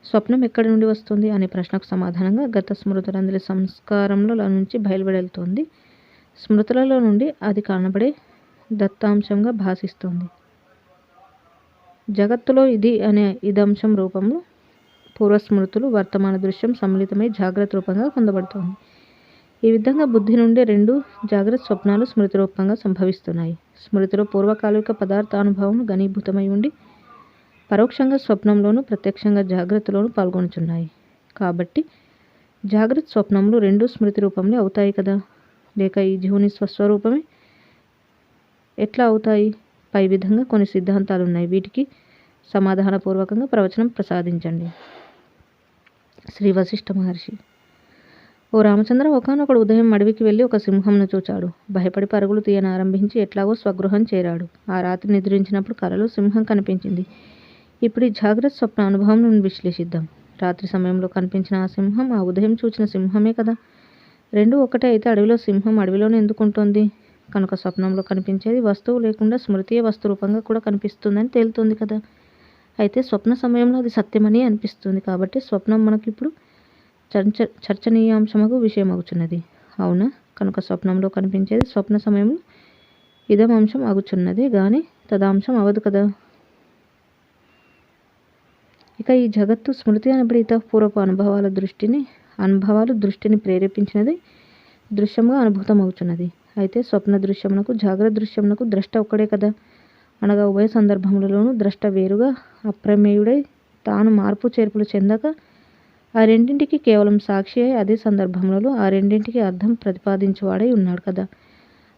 స్వప్నం ఎక్కడి నుండి వస్తుంది అనే ప్రశ్నకు సమాధానంగా గత స్మృతులందరి సంస్కారంలో నుంచి బయలువెడుతోంది. స్మృతులలో నుండి అది కనబడే దత్తాంశంగా భాషిస్తోంది. జగత్తులో ఇది అనే ఇదంశం రూపంలో పూర్వస్మృతులు వర్తమాన దృశ్యం సమ్మిళితమై జాగ్రత్త రూపంగా పొందబడుతోంది. ఈ విధంగా బుద్ధి నుండి రెండు జాగ్రత్త స్వప్నాలు స్మృతి రూపంగా సంభవిస్తున్నాయి. స్మృతిలో పూర్వకాలిక పదార్థానుభవం ఘనీభూతమై ఉండి పరోక్షంగా స్వప్నంలోనూ ప్రత్యక్షంగా జాగ్రత్తలోనూ పాల్గొనుచున్నాయి. కాబట్టి జాగ్రత్త స్వప్నములు రెండు స్మృతి రూపంలో అవుతాయి కదా, లేక ఈ జీవుని స్వస్వరూపమే ఎట్లా అవుతాయి? పై విధంగా కొన్ని సిద్ధాంతాలు ఉన్నాయి, వీటికి సమాధానపూర్వకంగా ప్రవచనం ప్రసాదించండి. శ్రీ వశిష్ఠ మహర్షి. ఓ రామచంద్ర, ఒకానొకడు ఉదయం అడవికి వెళ్ళి ఒక సింహంను చూచాడు. భయపడి పరుగులు తీయనారంభించి ఎట్లాగో స్వగృహం చేరాడు. ఆ రాత్రి నిద్రించినప్పుడు కలలో సింహం కనిపించింది. ఇప్పుడు ఈ జాగ్రత్త స్వప్న అనుభవం నుండి విశ్లేషిద్దాం. రాత్రి సమయంలో కనిపించిన ఆ సింహం ఆ ఉదయం చూచిన సింహమే కదా. రెండు ఒకటే అయితే అడవిలో సింహం అడవిలోనే ఎందుకుంటోంది? కనుక స్వప్నంలో కనిపించేది వస్తువు లేకుండా స్మృతియే వస్తు రూపంగా కూడా కనిపిస్తుందని తేలుతుంది కదా. అయితే స్వప్న సమయంలో అది సత్యమని అనిపిస్తుంది. కాబట్టి స్వప్నం మనకి ఇప్పుడు చర్చనీయాంశమగు విషయమగుచున్నది. అవునా? కనుక స్వప్నంలో కనిపించేది స్వప్న సమయంలో ఇదం అంశం అగుచున్నదే గాని తదాంశం అవదు కదా. ఇక ఈ జగత్తు స్మృతి అనబడి పూర్వపు అనుభవాలు దృష్టిని ప్రేరేపించినది దృశ్యంగా అనుభూతమవుతున్నది. అయితే స్వప్న దృశ్యమునకు జాగ్రత్త దృశ్యమునకు ద్రష్ట ఒక్కడే కదా. అనగా ఉభయ సందర్భములలోనూ ద్రష్ట వేరుగా అప్రమేయుడై తాను మార్పు చేర్పులు చెందక ఆ రెండింటికి కేవలం సాక్షి అయి అదే సందర్భములలో ఆ రెండింటికి అర్థం ప్రతిపాదించువాడై ఉన్నాడు కదా.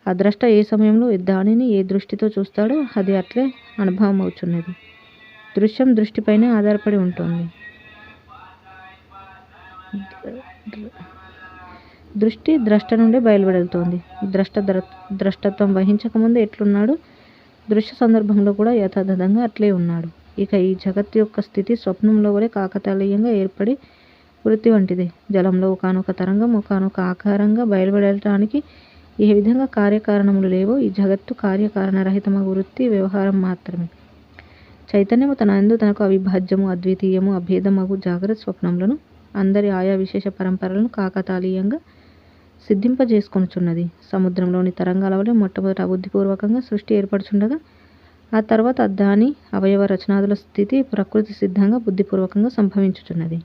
ఆ ద్రష్ట ఏ సమయంలో దానిని ఏ దృష్టితో చూస్తాడో అది అట్లే అనుభవం అవుతున్నది. దృశ్యం దృష్టిపైనే ఆధారపడి ఉంటుంది. దృష్టి ద్రష్ట నుండి బయలువెడుతోంది. ద్రష్టత్వం వహించకముందు ఎట్లున్నాడు, దృశ్య సందర్భంలో కూడా యథాతథంగా అట్లే ఉన్నాడు. ఇక ఈ జగత్తు యొక్క స్థితి స్వప్నంలో వలె కాకతాళీయంగా ఏర్పడి వృత్తి వంటిది. జలంలో ఒకనొక తరంగం ఒకనొక ఆకారంగా బయలువెడటానికి ఏ విధంగా కార్యకారణములు లేవో ఈ జగత్తు కార్యకారణరహితమగు వృత్తి వ్యవహారం మాత్రమే. చైతన్యము తన యందు తనకు అవిభాజ్యము, అద్వితీయము, అభేదమగు జాగ్రత్త స్వప్నములను అందరి ఆయా విశేష పరంపరలను కాకతాళీయంగా సిద్ధింపజేసుకొనుచున్నది. సముద్రంలోని తరంగాల వలె మొట్టమొదట అబుద్ధిపూర్వకంగా సృష్టి ఏర్పడుచుండగా ఆ తర్వాత దాని అవయవ రచనాదుల స్థితి ప్రకృతి సిద్ధంగా బుద్ధిపూర్వకంగా సంభవించుచున్నది.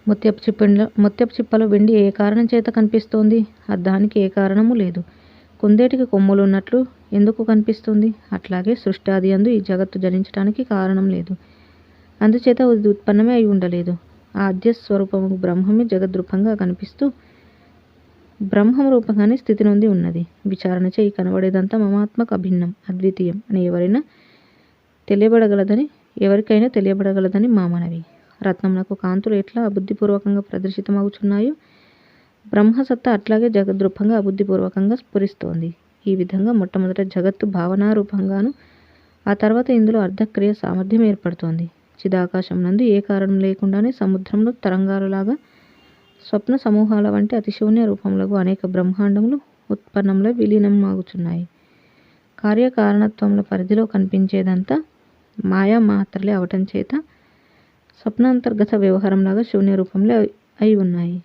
ముత్యపు చిప్పలో వెండి ఏ కారణం చేత కనిపిస్తోంది? దానికి ఏ కారణము లేదు. కుందేటికి కొమ్ములు ఉన్నట్లు ఎందుకు కనిపిస్తుంది? అట్లాగే సృష్టాది యందు ఈ జగత్తు జనించడానికి కారణం లేదు. అందుచేత ఇది ఉత్పన్నమే అయి ఉండలేదు. ఆ అద్యస్వరూపము బ్రహ్మమే జగద్రూపంగా కనిపిస్తూ బ్రహ్మం రూపంగానే స్థితి నొంది ఉన్నది. విచారణచే ఈ కనబడేదంతా మమాత్మకు అభిన్నం, అద్వితీయం అని ఎవరికైనా తెలియబడగలదని మా మనవి. రత్నమునకు కాంతులు ఎట్లా అబుద్ధిపూర్వకంగా ప్రదర్శితమవుచున్నాయో బ్రహ్మసత్తా అట్లాగే జగద్రూపంగా అబుద్ధిపూర్వకంగా స్ఫురిస్తోంది. ఈ విధంగా మొట్టమొదట జగత్తు భావనారూపంగాను ఆ తర్వాత ఇందులో అర్ధక్రియ సామర్థ్యం ఏర్పడుతోంది. చిదాకాశం నందు ఏ కారణం లేకుండానే సముద్రంలో తరంగాలులాగా స్వప్న సమూహాల వంటి అతిశూన్య రూపములకు అనేక బ్రహ్మాండములు ఉత్పన్నంలో విలీనమాగుచున్నాయి. కార్యకారణత్వముల పరిధిలో కనిపించేదంతా మాయా మాత్రలే అవటం చేత స్వప్నాంతర్గత వ్యవహారంలాగా శూన్య రూపంలో అయి ఉన్నాయి.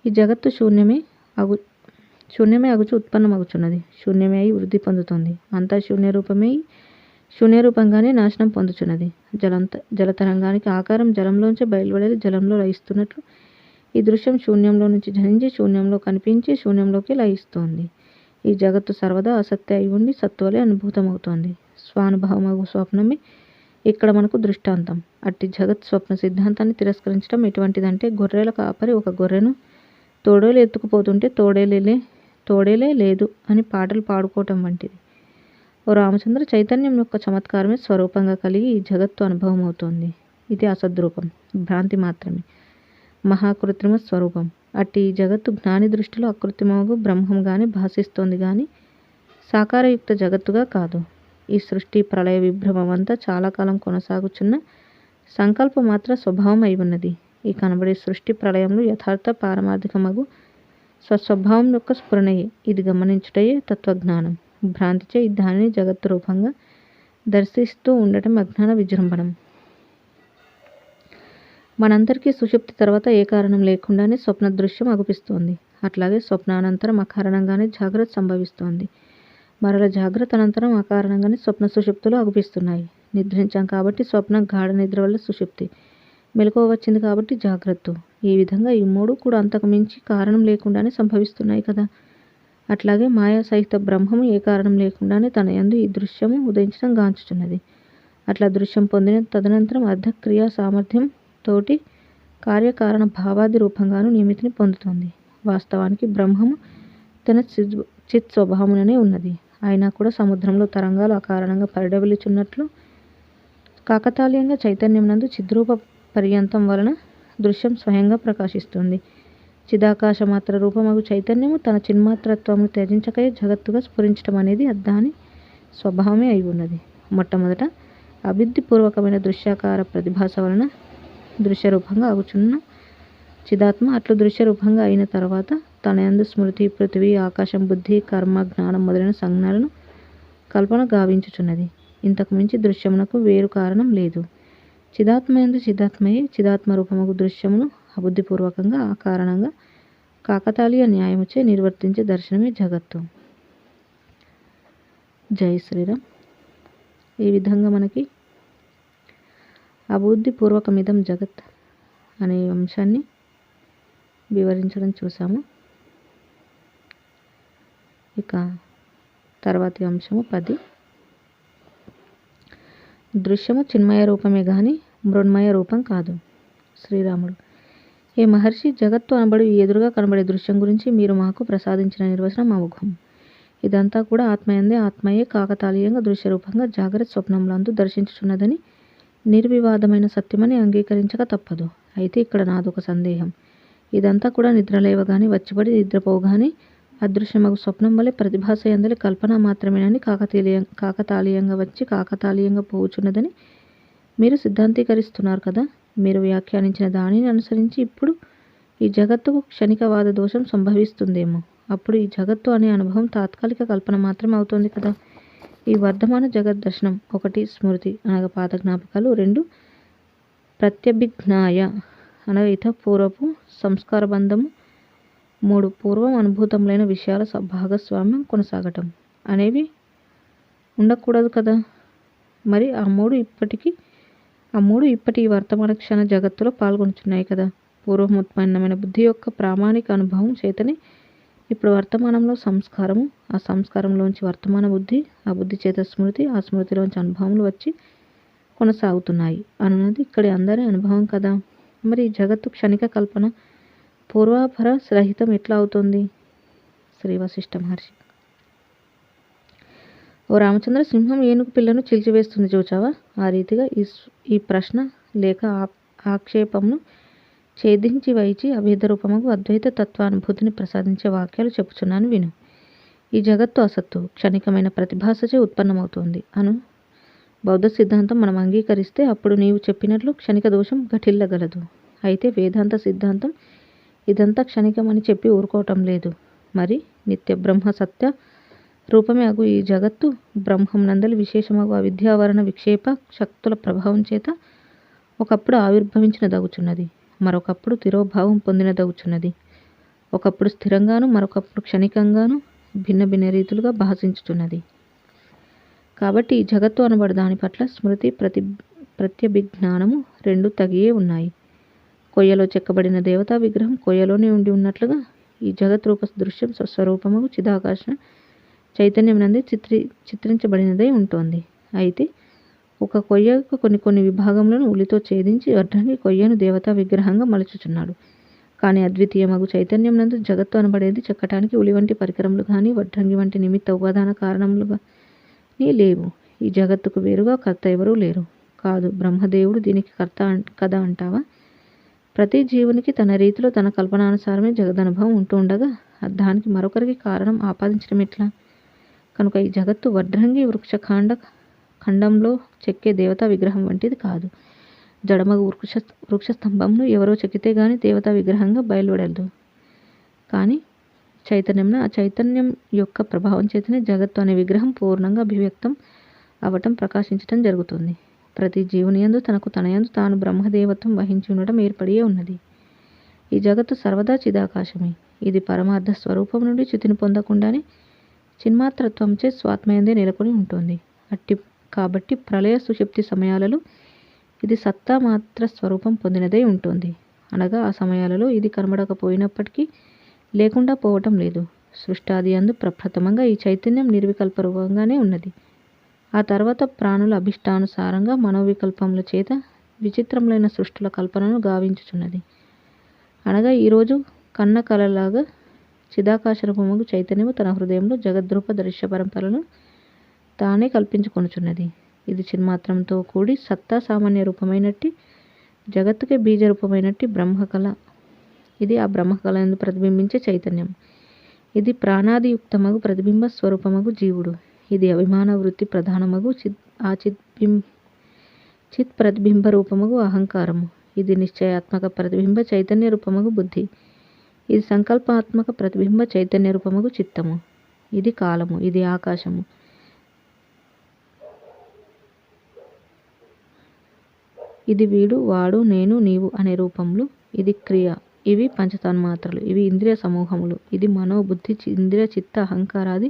ఈ జగత్తు శూన్యమే అగుచు ఉత్పన్నమగుచున్నది. శూన్యమే అయి వృద్ధి పొందుతుంది. అంతా శూన్యరూపంగానే నాశనం పొందుచున్నది. జలతరంగానికి ఆకారం జలంలోంచి బయలువెడలి జలంలో లయిస్తున్నట్లు ఈ దృశ్యం శూన్యంలో నుంచి జనించి శూన్యంలో కనిపించి శూన్యంలోకి లయిస్తోంది. ఈ జగత్తు సర్వదా అసత్య అయి ఉండి సత్తువలే అనుభూతమవుతోంది. స్వానుభవమగు స్వప్నమే ఇక్కడ మనకు దృష్టాంతం. అట్టి జగత్ స్వప్న సిద్ధాంతాన్ని తిరస్కరించడం ఎటువంటిదంటే గొర్రెల కాపరి ఒక గొర్రెను తోడేలు ఎత్తుకుపోతుంటే తోడేలే లేదు అని పాటలు పాడుకోవటం వంటిది. ఓ రామచంద్ర, చైతన్యం యొక్క చమత్కారమే స్వరూపంగా కలిగి ఈ జగత్తు అనుభవం అవుతోంది. ఇది అసద్రూపం, భ్రాంతి మాత్రమే, మహాకృత్రిమ స్వరూపం. అట్టి ఈ జగత్తు జ్ఞాని దృష్టిలో అకృత్రిమగు బ్రహ్మంగానే భాషిస్తోంది గాని సాకారయుక్త జగత్తుగా కాదు. ఈ సృష్టి ప్రళయ విభ్రమమంతా చాలా కాలం కొనసాగుచున్న సంకల్ప మాత్ర స్వభావం అయి ఉన్నది. ఈ కనబడే సృష్టి ప్రళయంలో యథార్థ పారమార్థికమగు స్వస్వభావం యొక్క స్ఫురణయే. ఇది గమనించుటయే తత్వజ్ఞానం. భ్రాంతిచే దానిని జగత్తు రూపంగా దర్శిస్తూ ఉండటం అజ్ఞాన విజృంభణం. మనందరికీ సుషుప్తి తర్వాత ఏ కారణం లేకుండానే స్వప్న దృశ్యం అగుపిస్తోంది. అట్లాగే స్వప్నానంతరం అకారణంగానే జాగ్రత్త సంభవిస్తోంది. మరల జాగ్రత్త అనంతరం అకారణంగానే స్వప్న సుషుప్తులు అగుపిస్తున్నాయి. నిద్రించాం కాబట్టి స్వప్నం, గాఢ నిద్ర వల్ల సుషుప్తి, మెలకువ వచ్చింది కాబట్టి జాగ్రత్త. ఈ విధంగా ఈ మూడు కూడా అంతకు మించి కారణం లేకుండానే సంభవిస్తున్నాయి కదా. అట్లాగే మాయా సహిత బ్రహ్మము ఏ కారణం లేకుండానే తన యందు ఈ దృశ్యము ఉదయించడం గాంచుచున్నది. అట్లా దృశ్యం పొందిన తదనంతరం అర్ధక్రియా సామర్థ్యం తోటి కార్యకారణ భావాది రూపంగాను నియమితిని పొందుతోంది. వాస్తవానికి బ్రహ్మము తన చిత్ స్వభావముననే ఉన్నది. అయినా కూడా సముద్రంలో తరంగాలు అకారణంగా పరిడవిల్లుచున్నట్లు కాకతాళీయంగా చైతన్యం నందు చిద్రూప పర్యంతం వలన దృశ్యం స్వయంగా ప్రకాశిస్తుంది. చిదాకాశమాత్ర రూపమగు చైతన్యము తన చిన్మాత్రత్వమును త్యజించకయే జగత్తుగా స్ఫురించటం అనేది దాని స్వభావమే అయి ఉన్నది. మొట్టమొదట అబుద్ధిపూర్వకమైన దృశ్యాకార ప్రతిభాస వలన దృశ్యరూపంగా అగుచున్న చిదాత్మ అట్లు దృశ్యరూపంగా అయిన తర్వాత తన యందు స్మృతి, పృథివీ, ఆకాశం, బుద్ధి, కర్మ, జ్ఞానం మొదలైన సంజ్ఞలను కల్పన గావించుచున్నది. ఇంతకు మించి దృశ్యమునకు వేరు కారణం లేదు. చిదాత్మయందు చిదాత్మయే చిదాత్మ రూపమగు దృశ్యమును అబుద్ధిపూర్వకంగా ఆ కారణంగా కాకతాళీయ న్యాయముచే నిర్వర్తించే దర్శనమే జగత్తు. జై శ్రీరామ్. ఈ విధంగా మనకి అబుద్ధిపూర్వకమిదం జగత్ అనే అంశాన్ని వివరించడం చూసాము. ఇక తర్వాతి అంశము 10. దృశ్యము చిన్మయ రూపమే గాని మృణ్మయ రూపం కాదు. శ్రీరాముడు: ఏ మహర్షి, జగత్తు అనబడి ఎదురుగా కనబడే దృశ్యం గురించి మీరు మాకు ప్రసాదించిన నిర్వచనం అమోఘం. ఇదంతా కూడా ఆత్మయందే ఆత్మయే కాకతాళీయంగా దృశ్యరూపంగా జాగ్రత్త స్వప్నములందు దర్శించుచున్నదని నిర్వివాదమైన సత్యమని అంగీకరించక తప్పదు. అయితే ఇక్కడ నాదొక సందేహం. ఇదంతా కూడా నిద్రలేవగానే వచ్చిపడి నిద్రపోగానే అదృశ్యమగు స్వప్నం వలె ప్రతిభాస యందలి కల్పన మాత్రమేనని కాకతాళీయంగా వచ్చి కాకతాళీయంగా పోవుచున్నదని మీరు సిద్ధాంతీకరిస్తున్నారు కదా. మీరు వ్యాఖ్యానించిన దానిని అనుసరించి ఇప్పుడు ఈ జగత్తుకు క్షణికవాద దోషం సంభవిస్తుందేమో. అప్పుడు ఈ జగత్తు అనే అనుభవం తాత్కాలిక కల్పన మాత్రమే అవుతోంది కదా. ఈ వర్ధమాన జగత్ దర్శనం 1 స్మృతి అనగా పాత జ్ఞాపకాలు, 2 ప్రత్యభిజ్ఞాయ అనగా ఇతపూర్వపు సంస్కార బంధము, 3 పూర్వం అనుభూతములైన విషయాల భాగస్వామ్యం కొనసాగటం అనేవి ఉండకూడదు కదా. మరి ఆ మూడు ఇప్పటి వర్తమాన క్షణ జగత్తులో పాల్గొంటున్నాయి కదా. పూర్వం ఉత్పన్నమైన బుద్ధి యొక్క ప్రామాణిక అనుభవం చేతనే ఇప్పుడు వర్తమానంలో సంస్కారము, ఆ సంస్కారంలోంచి వర్తమాన బుద్ధి, ఆ బుద్ధి చేత స్మృతి, ఆ స్మృతిలోంచి అనుభవములు వచ్చి కొనసాగుతున్నాయి అనున్నది ఇక్కడి అందరి అనుభవం కదా. మరి జగత్తు క్షణిక కల్పన పూర్వాపర రహితం ఎట్లా అవుతుంది? శ్రీ వశిష్ఠ మహర్షి: ఓ రామచంద్ర, సింహం ఏనుగు పిల్లను చిల్చివేస్తుంది చూచావా? ఆ రీతిగా ఈ ప్రశ్న లేక ఆక్షేపమును ఛేదించి వైచి అభేద రూపముకు అద్వైత తత్వానుభూతిని ప్రసాదించే వాక్యాలు చెప్పుచున్నాను విను. ఈ జగత్తు అసత్తు, క్షణికమైన ప్రతిభాసచే ఉత్పన్నమవుతోంది అను బౌద్ధ సిద్ధాంతం మనం అంగీకరిస్తే అప్పుడు నీవు చెప్పినట్లు క్షణిక దోషం ఘటిల్లగలదు. అయితే వేదాంత సిద్ధాంతం ఇదంతా క్షణికమని చెప్పి ఊరుకోవటం లేదు. మరి నిత్య బ్రహ్మ సత్య రూపమే అగు ఈ జగత్తు బ్రహ్మం నందలి విశేషమగు అవిద్యావరణ విక్షేప శక్తుల ప్రభావం చేత ఒకప్పుడు ఆవిర్భవించిన దగుచున్నది, మరొకప్పుడు తిరోభావం పొందిన దగుచున్నది. ఒకప్పుడు స్థిరంగాను, మరొకప్పుడు క్షణికంగాను భిన్న భిన్న రీతులుగా భాషించుచున్నది. కాబట్టి ఈ జగత్తు అనబడు దాని పట్ల స్మృతి ప్రత్యభిజ్ఞానము రెండు తగియే ఉన్నాయి. కొయ్యలో చెక్కబడిన దేవతా విగ్రహం కొయ్యలోనే ఉండి ఉన్నట్లుగా ఈ జగత్ రూప దృశ్యం స్వస్వరూపముగు చిదాకాశ చైతన్యం నందే చిత్రించబడినదై ఉంటుంది. అయితే ఒక కొయ్య కొన్ని విభాగములను ఉలితో ఛేదించి వడ్రంగి కొయ్యను దేవతా విగ్రహంగా మలుచుచున్నాడు. కానీ అద్వితీయమగు చైతన్యం నందు జగత్తు అనబడేది చెక్కటానికి ఉలి వంటి పరికరములు కానీ వడ్రంగి వంటి నిమిత్త ఉపాదాన కారణములు కానీ లేవు. ఈ జగత్తుకు వేరుగా కర్త ఎవరూ లేరు. కాదు, బ్రహ్మదేవుడు దీనికి కర్త కదా అంటావా? ప్రతి జీవునికి తన రీతిలో తన కల్పనానుసారమే జగదనుభవం ఉంటూ ఉండగా దానికి మరొకరికి కారణం ఆపాదించడం ఎట్లా? కనుక ఈ జగత్తు వడ్రంగి ఖండంలో చెక్కే దేవతా విగ్రహం వంటిది కాదు. జడమగు వృక్ష స్తంభంను ఎవరో చెక్కితే గాని దేవతా విగ్రహంగా బయలువడదు. కానీ చైతన్యం, ఆ చైతన్యం యొక్క ప్రభావం చేతనే జగత్తు అనే విగ్రహం పూర్ణంగా అభివ్యక్తం అవటం, ప్రకాశించటం జరుగుతుంది. ప్రతి జీవుని యందు తనయందు తాను బ్రహ్మదేవత్వం వహించి ఉండటం ఏర్పడియే ఉన్నది. ఈ జగత్తు సర్వదా చిదాకాశమే. ఇది పరమార్థ స్వరూపం నుండి చ్యుతిని పొందకుండానే చిన్మాత్రత్వంచే స్వాత్మయందే నెలకొని ఉంటుంది. కాబట్టి ప్రళయ సుషుప్తి సమయాలలో ఇది సత్తా మాత్ర స్వరూపం పొందినదై ఉంటుంది. అనగా ఆ సమయాలలో ఇది కనబడకపోయినప్పటికీ లేకుండా పోవటం లేదు. సృష్టాది యందు ప్రప్రథమంగా ఈ చైతన్యం నిర్వికల్ప రూపంగానే ఉన్నది. ఆ తర్వాత ప్రాణుల అభిష్టానుసారంగా మనోవికల్పముల చేత విచిత్రములైన సృష్టుల కల్పనను గావించుచున్నది. అనగా ఈరోజు కన్న కలలాగా చిదాకాశ రూపముగు చైతన్యము తన హృదయంలో జగద్రూప దృశ్య పరంపరలను తానే కల్పించుకొనుచున్నది. ఇది చిన్మాత్రంతో కూడి సత్తా సామాన్య రూపమైనట్టి జగత్తుకే బీజ రూపమైనట్టి బ్రహ్మకళ. ఇది ఆ బ్రహ్మకళ యందు ప్రతిబింబించే చైతన్యం. ఇది ప్రాణాదియుక్తమగు ప్రతిబింబ స్వరూపమగు జీవుడు. ఇది అభిమాన వృత్తి ప్రధానమగు చిత్ ప్రతిబింబ రూపమగు అహంకారము. ఇది నిశ్చయాత్మక ప్రతిబింబ చైతన్య రూపమగు బుద్ధి. ఇది సంకల్పాత్మక ప్రతిబింబ చైతన్య రూపమగు చిత్తము. ఇది కాలము, ఇది ఆకాశము. ఇది వీడు, వాడు, నేను, నీవు అనే రూపములు. ఇది క్రియ. ఇవి పంచతన్మాత్రలు. ఇవి ఇంద్రియ సమూహములు. ఇది మనోబుద్ధి ఇంద్రియ చిత్త అహంకారాది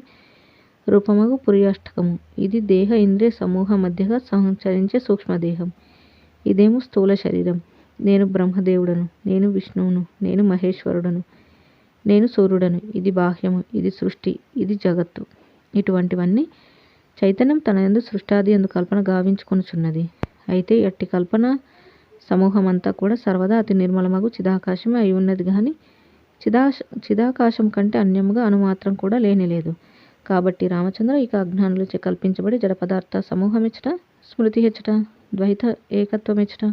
రూపమగు పుర్యాష్టకము. ఇది దేహ ఇంద్రియ సమూహ మధ్యగా సంచరించే సూక్ష్మదేహం. ఇదేమో స్థూల శరీరం. నేను బ్రహ్మదేవుడను, నేను విష్ణువును, నేను మహేశ్వరుడను, నేను సూర్యుడను. ఇది బాహ్యము, ఇది సృష్టి, ఇది జగత్తు. ఇటువంటివన్నీ చైతన్యం తన యందు సృష్టాది యందు కల్పన గావించుకొనుచున్నది. అయితే అట్టి కల్పన సమూహమంతా కూడా సర్వదా అతి నిర్మలమగు చిదాకాశమే అయి ఉన్నది గాని చిదాకాశం కంటే అన్యముగా అనుమాత్రం కూడా లేనిలేదు. కాబట్టి రామచంద్ర, ఇక అజ్ఞానులచే కల్పించబడి జడ పదార్థ సమూహం ఎచ్చట, స్మృతి హెచ్చట, ద్వైత ఏకత్వం ఎచ్చట,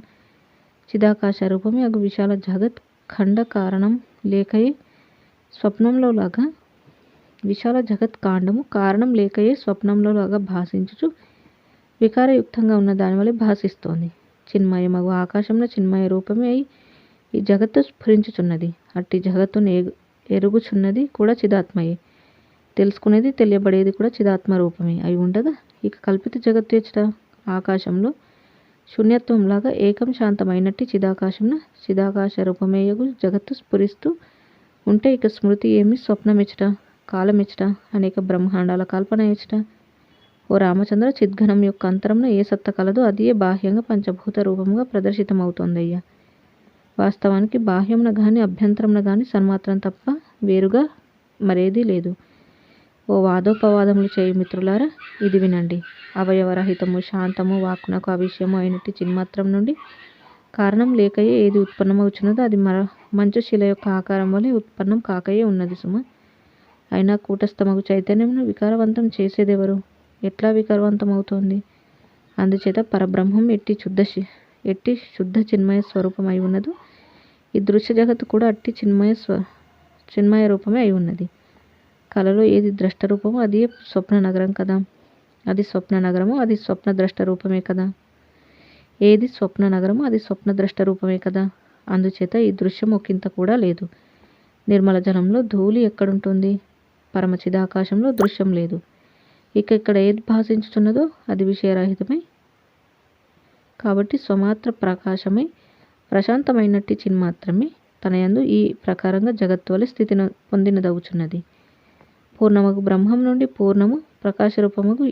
చిదాకాశ రూపమే అగు విశాల జగత్ ఖండ కారణం లేకయే స్వప్నంలో లాగా విశాల జగత్ కాండము కారణం లేకయే స్వప్నంలో లాగా భాషించుచు వికారయుక్తంగా ఉన్న దానివల్ల భాషిస్తోంది. చిన్మయమగు ఆకాశంలో చిన్మయ రూపమే అయి ఈ జగత్తు స్ఫురించుచున్నది. అట్టి జగత్తును ఎరుగుచున్నది కూడా చిదాత్మయే. తెలుసుకునేది, తెలియబడేది కూడా చిదాత్మ రూపమే అయి ఉండగా ఇక కల్పిత జగత్తు ఎచ్చట ఆకాశంలో శూన్యత్వంలాగా ఏకం శాంతమైనట్టి చిదాకాశ రూపమేయగు జగత్తు స్ఫురిస్తూ ఉంటే ఇక స్మృతి ఏమి, స్వప్నమెచ్చట, కాలమెచ్చట, అనేక బ్రహ్మాండాల కల్పన ఎచ్చట. ఓ రామచంద్ర, చిద్ఘనం యొక్క అంతరంలో ఏ సత్త కలదో అది ఏ బాహ్యంగా పంచభూత రూపముగా ప్రదర్శితమవుతోందయ్యా. వాస్తవానికి బాహ్యమున గాని అభ్యంతరమున గాని సన్మాత్రం తప్ప వేరుగా మరేదీ లేదు. ఓ వాదోపవాదములు చేయు మిత్రులారా, ఇది వినండి. అవయవరహితము, శాంతము, వాక్కునకు అవిషయము అయినట్టి చిన్మాత్రం నుండి కారణం లేకయే ఏది ఉత్పన్నమవుచున్నదో అది మంచు శిల యొక్క ఆకారం వలె ఉత్పన్నం కాకయే ఉన్నది సుమ. అయినా కూటస్థమగు చైతన్యమును వికారవంతం చేసేదెవరు? ఎట్లా వికారవంతం అవుతోంది? అందుచేత పరబ్రహ్మం ఎట్టి శుద్ధ చిన్మయ స్వరూపం అయి ఉన్నదో ఈ దృశ్య జగత్తు కూడా అట్టి చిన్మయ రూపమే అయి ఉన్నది. కళలో ఏది ద్రష్ట రూపమో అది స్వప్న నగరం కదా. అది స్వప్న నగరము, అది స్వప్న ద్రష్ట రూపమే కదా. ఏది స్వప్న నగరము అది స్వప్న ద్రష్ట రూపమే కదా. అందుచేత ఈ దృశ్యం ఒకంత కూడా లేదు. నిర్మల జలంలో ధూళి ఎక్కడుంటుంది? పరమ చిదాకాశంలో దృశ్యం లేదు. ఇక్కడ ఏది భాషించుతున్నదో అది విషయరహితమై కాబట్టి స్వమాత్ర ప్రకాశమై ప్రశాంతమైనట్టి చిన్మాత్రమే తనయందు ఈ ప్రకారంగా జగత్తు వలె స్థితిని పొందినదవుచున్నది. పూర్ణమగు బ్రహ్మం నుండి పూర్ణము ప్రకాశరూపమగు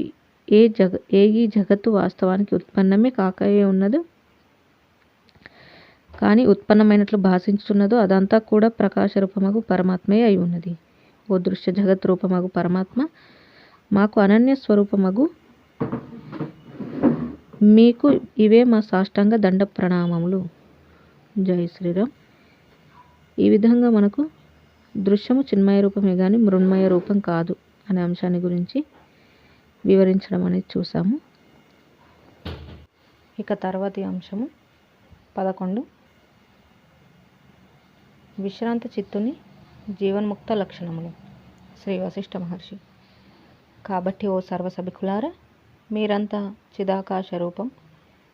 ఈ జగత్తు వాస్తవానికి ఉత్పన్నమే కాకయే ఉన్నదో కానీ ఉత్పన్నమైనట్లు భాషించుతున్నదో అదంతా కూడా ప్రకాశరూపమగు పరమాత్మే అయి ఉన్నది. ఓ దృశ్య జగత్ రూపమగు పరమాత్మ, మాకు అనన్య స్వరూపమగు మీకు ఇవే మా సాష్టాంగ దండ ప్రణామములు. జై శ్రీరామ్. ఈ విధంగా మనకు దృశ్యము చిన్మయ రూపమే కానీ మృన్మయ రూపం కాదు అనే అంశాన్ని గురించి వివరించడం అనేది చూసాము. ఇక తర్వాతి అంశము 11. విశ్రాంత చిత్తుని జీవన్ముక్త లక్షణములు. శ్రీ వశిష్ఠ మహర్షి. కాబట్టి ఓ సర్వసభికులారా, మీరంతా చిదాకాశ రూపం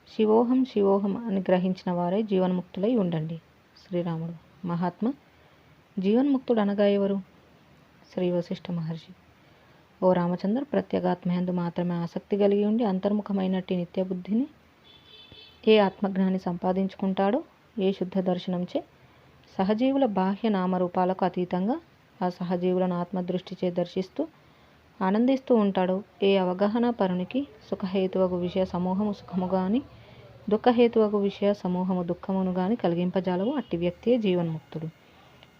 శివోహం అని గ్రహించిన వారై జీవన్ముక్తులై ఉండండి. శ్రీరాముడు. మహాత్మ, జీవన్ముక్తుడు అనగా ఎవరు? శ్రీ వశిష్ఠ మహర్షి. ఓ రామచంద్ర, ప్రత్యేగాత్మయందు మాత్రమే ఆసక్తి కలిగి ఉండి అంతర్ముఖమైనట్టి నిత్యబుద్ధిని ఏ ఆత్మజ్ఞాని సంపాదించుకుంటాడో, ఏ శుద్ధ దర్శనంచే సహజీవుల బాహ్య నామరూపాలకు అతీతంగా ఆ సహజీవులను ఆత్మదృష్టిచే దర్శిస్తూ ఆనందిస్తూ ఉంటాడో, ఏ అవగాహన పరునికి సుఖహేతువగు విషయ సమూహము సుఖము గాని దుఃఖహేతువగు విషయ సమూహము దుఃఖమును గాని కలిగింపజాలవు అట్టి వ్యక్తియే జీవన్ముక్తుడు.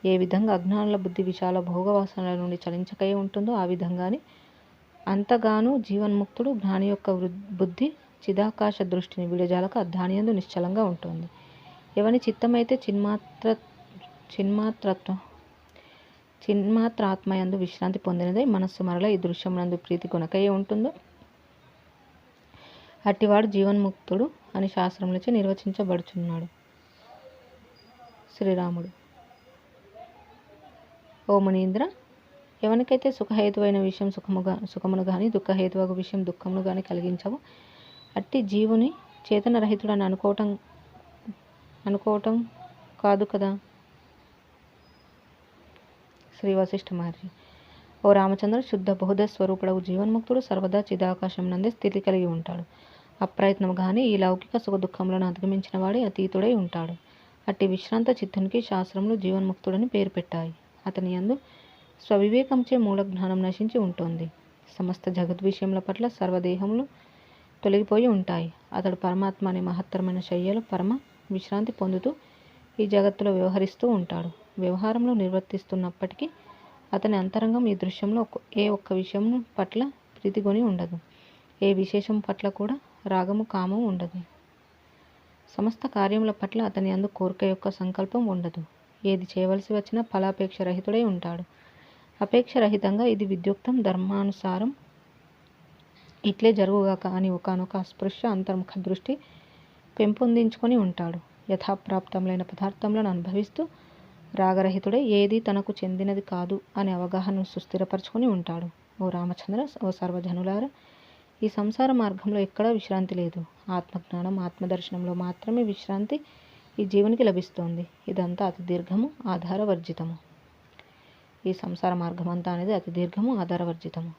ఏ విధంగా అజ్ఞానుల బుద్ధి విశాల భోగవాసనల నుండి చలించకయే ఉంటుందో ఆ విధంగానే అంతగాను జీవన్ముక్తుడు జ్ఞాని యొక్క బుద్ధి చిదాకాశ దృష్టిని విడజాలక అద్ధానియందు నిశ్చలంగా ఉంటుంది. ఎవని చిత్తమైతే చిన్మాత్రాత్మయందు విశ్రాంతి పొందినదై మనస్సు మరల ఈ దృశ్యమునందు ప్రీతి కొనకయే ఉంటుందో అట్టివాడు జీవన్ముక్తుడు అని శాస్త్రములచే నిర్వచించబడుచున్నాడు. శ్రీరాముడు. ఓ మునీంద్ర, ఎవనికైతే సుఖహేతువైన విషయం సుఖమును గాని దుఃఖహేతువగు విషయం దుఃఖమును గాని కలిగించవు అట్టి జీవుని చేతనరహితుడు అని అనుకోవటం కాదు కదా. శ్రీ వశిష్ఠ మహర్షి. ఓ రామచంద్ర, శుద్ధ బహుధ స్వరూపుడవు జీవన్ముక్తుడు సర్వదా చిదాకాశం నందే స్థితి కలిగి ఉంటాడు. అప్రయత్నము గాని ఈ లౌకిక సుఖ దుఃఖములను అధిగమించిన వాడే అతీతుడై ఉంటాడు. అట్టి విశ్రాంత చిత్తునికి శాస్త్రములు జీవన్ముక్తుడని పేరు పెట్టాయి. అతని యందు స్వవివేకంచే మూల జ్ఞానం నశించి ఉంటుంది. సమస్త జగద్విషయముల పట్ల సర్వదేహములు తొలగిపోయి ఉంటాయి. అతడు పరమాత్మ అనే మహత్తరమైన శయ్యలో పరమ విశ్రాంతి పొందుతూ ఈ జగత్తులో వ్యవహరిస్తూ ఉంటాడు. వ్యవహారంలో నిర్వర్తిస్తున్నప్పటికీ అతని అంతరంగం ఈ దృశ్యంలో ఏ ఒక్క విషయం పట్ల ప్రీతిగొని ఉండదు. ఏ విశేషం పట్ల కూడా రాగము కామము ఉండదు. సమస్త కార్యముల పట్ల అతని యందు కోరిక యొక్క సంకల్పం ఉండదు. ఏది చేయవలసి వచ్చినా ఫలాపేక్ష రహితుడై ఉంటాడు. అపేక్ష రహితంగా ఇది విద్యుక్తం ధర్మానుసారం ఇట్లే జరుగుగాక అని ఒకనొక అస్పృశ్య అంతర్ముఖ దృష్టి పెంపొందించుకొని ఉంటాడు. యథాప్రాప్తములైన పదార్థములను అనుభవిస్తూ రాగరహితుడై ఏది తనకు చెందినది కాదు అనే అవగాహనను సుస్థిరపరచుకొని ఉంటాడు. ఓ రామచంద్ర, ఓ సర్వజనులారా, ఈ సంసార మార్గంలో ఎక్కడా విశ్రాంతి లేదు. ఆత్మజ్ఞానం ఆత్మదర్శనంలో మాత్రమే విశ్రాంతి ఈ జీవునికి లభిస్తోంది. ఇదంతా అతి దీర్ఘము ఆధారవర్జితము. ఈ సంసార మార్గం అంతా అనేది అతి దీర్ఘము ఆధారవర్జితము.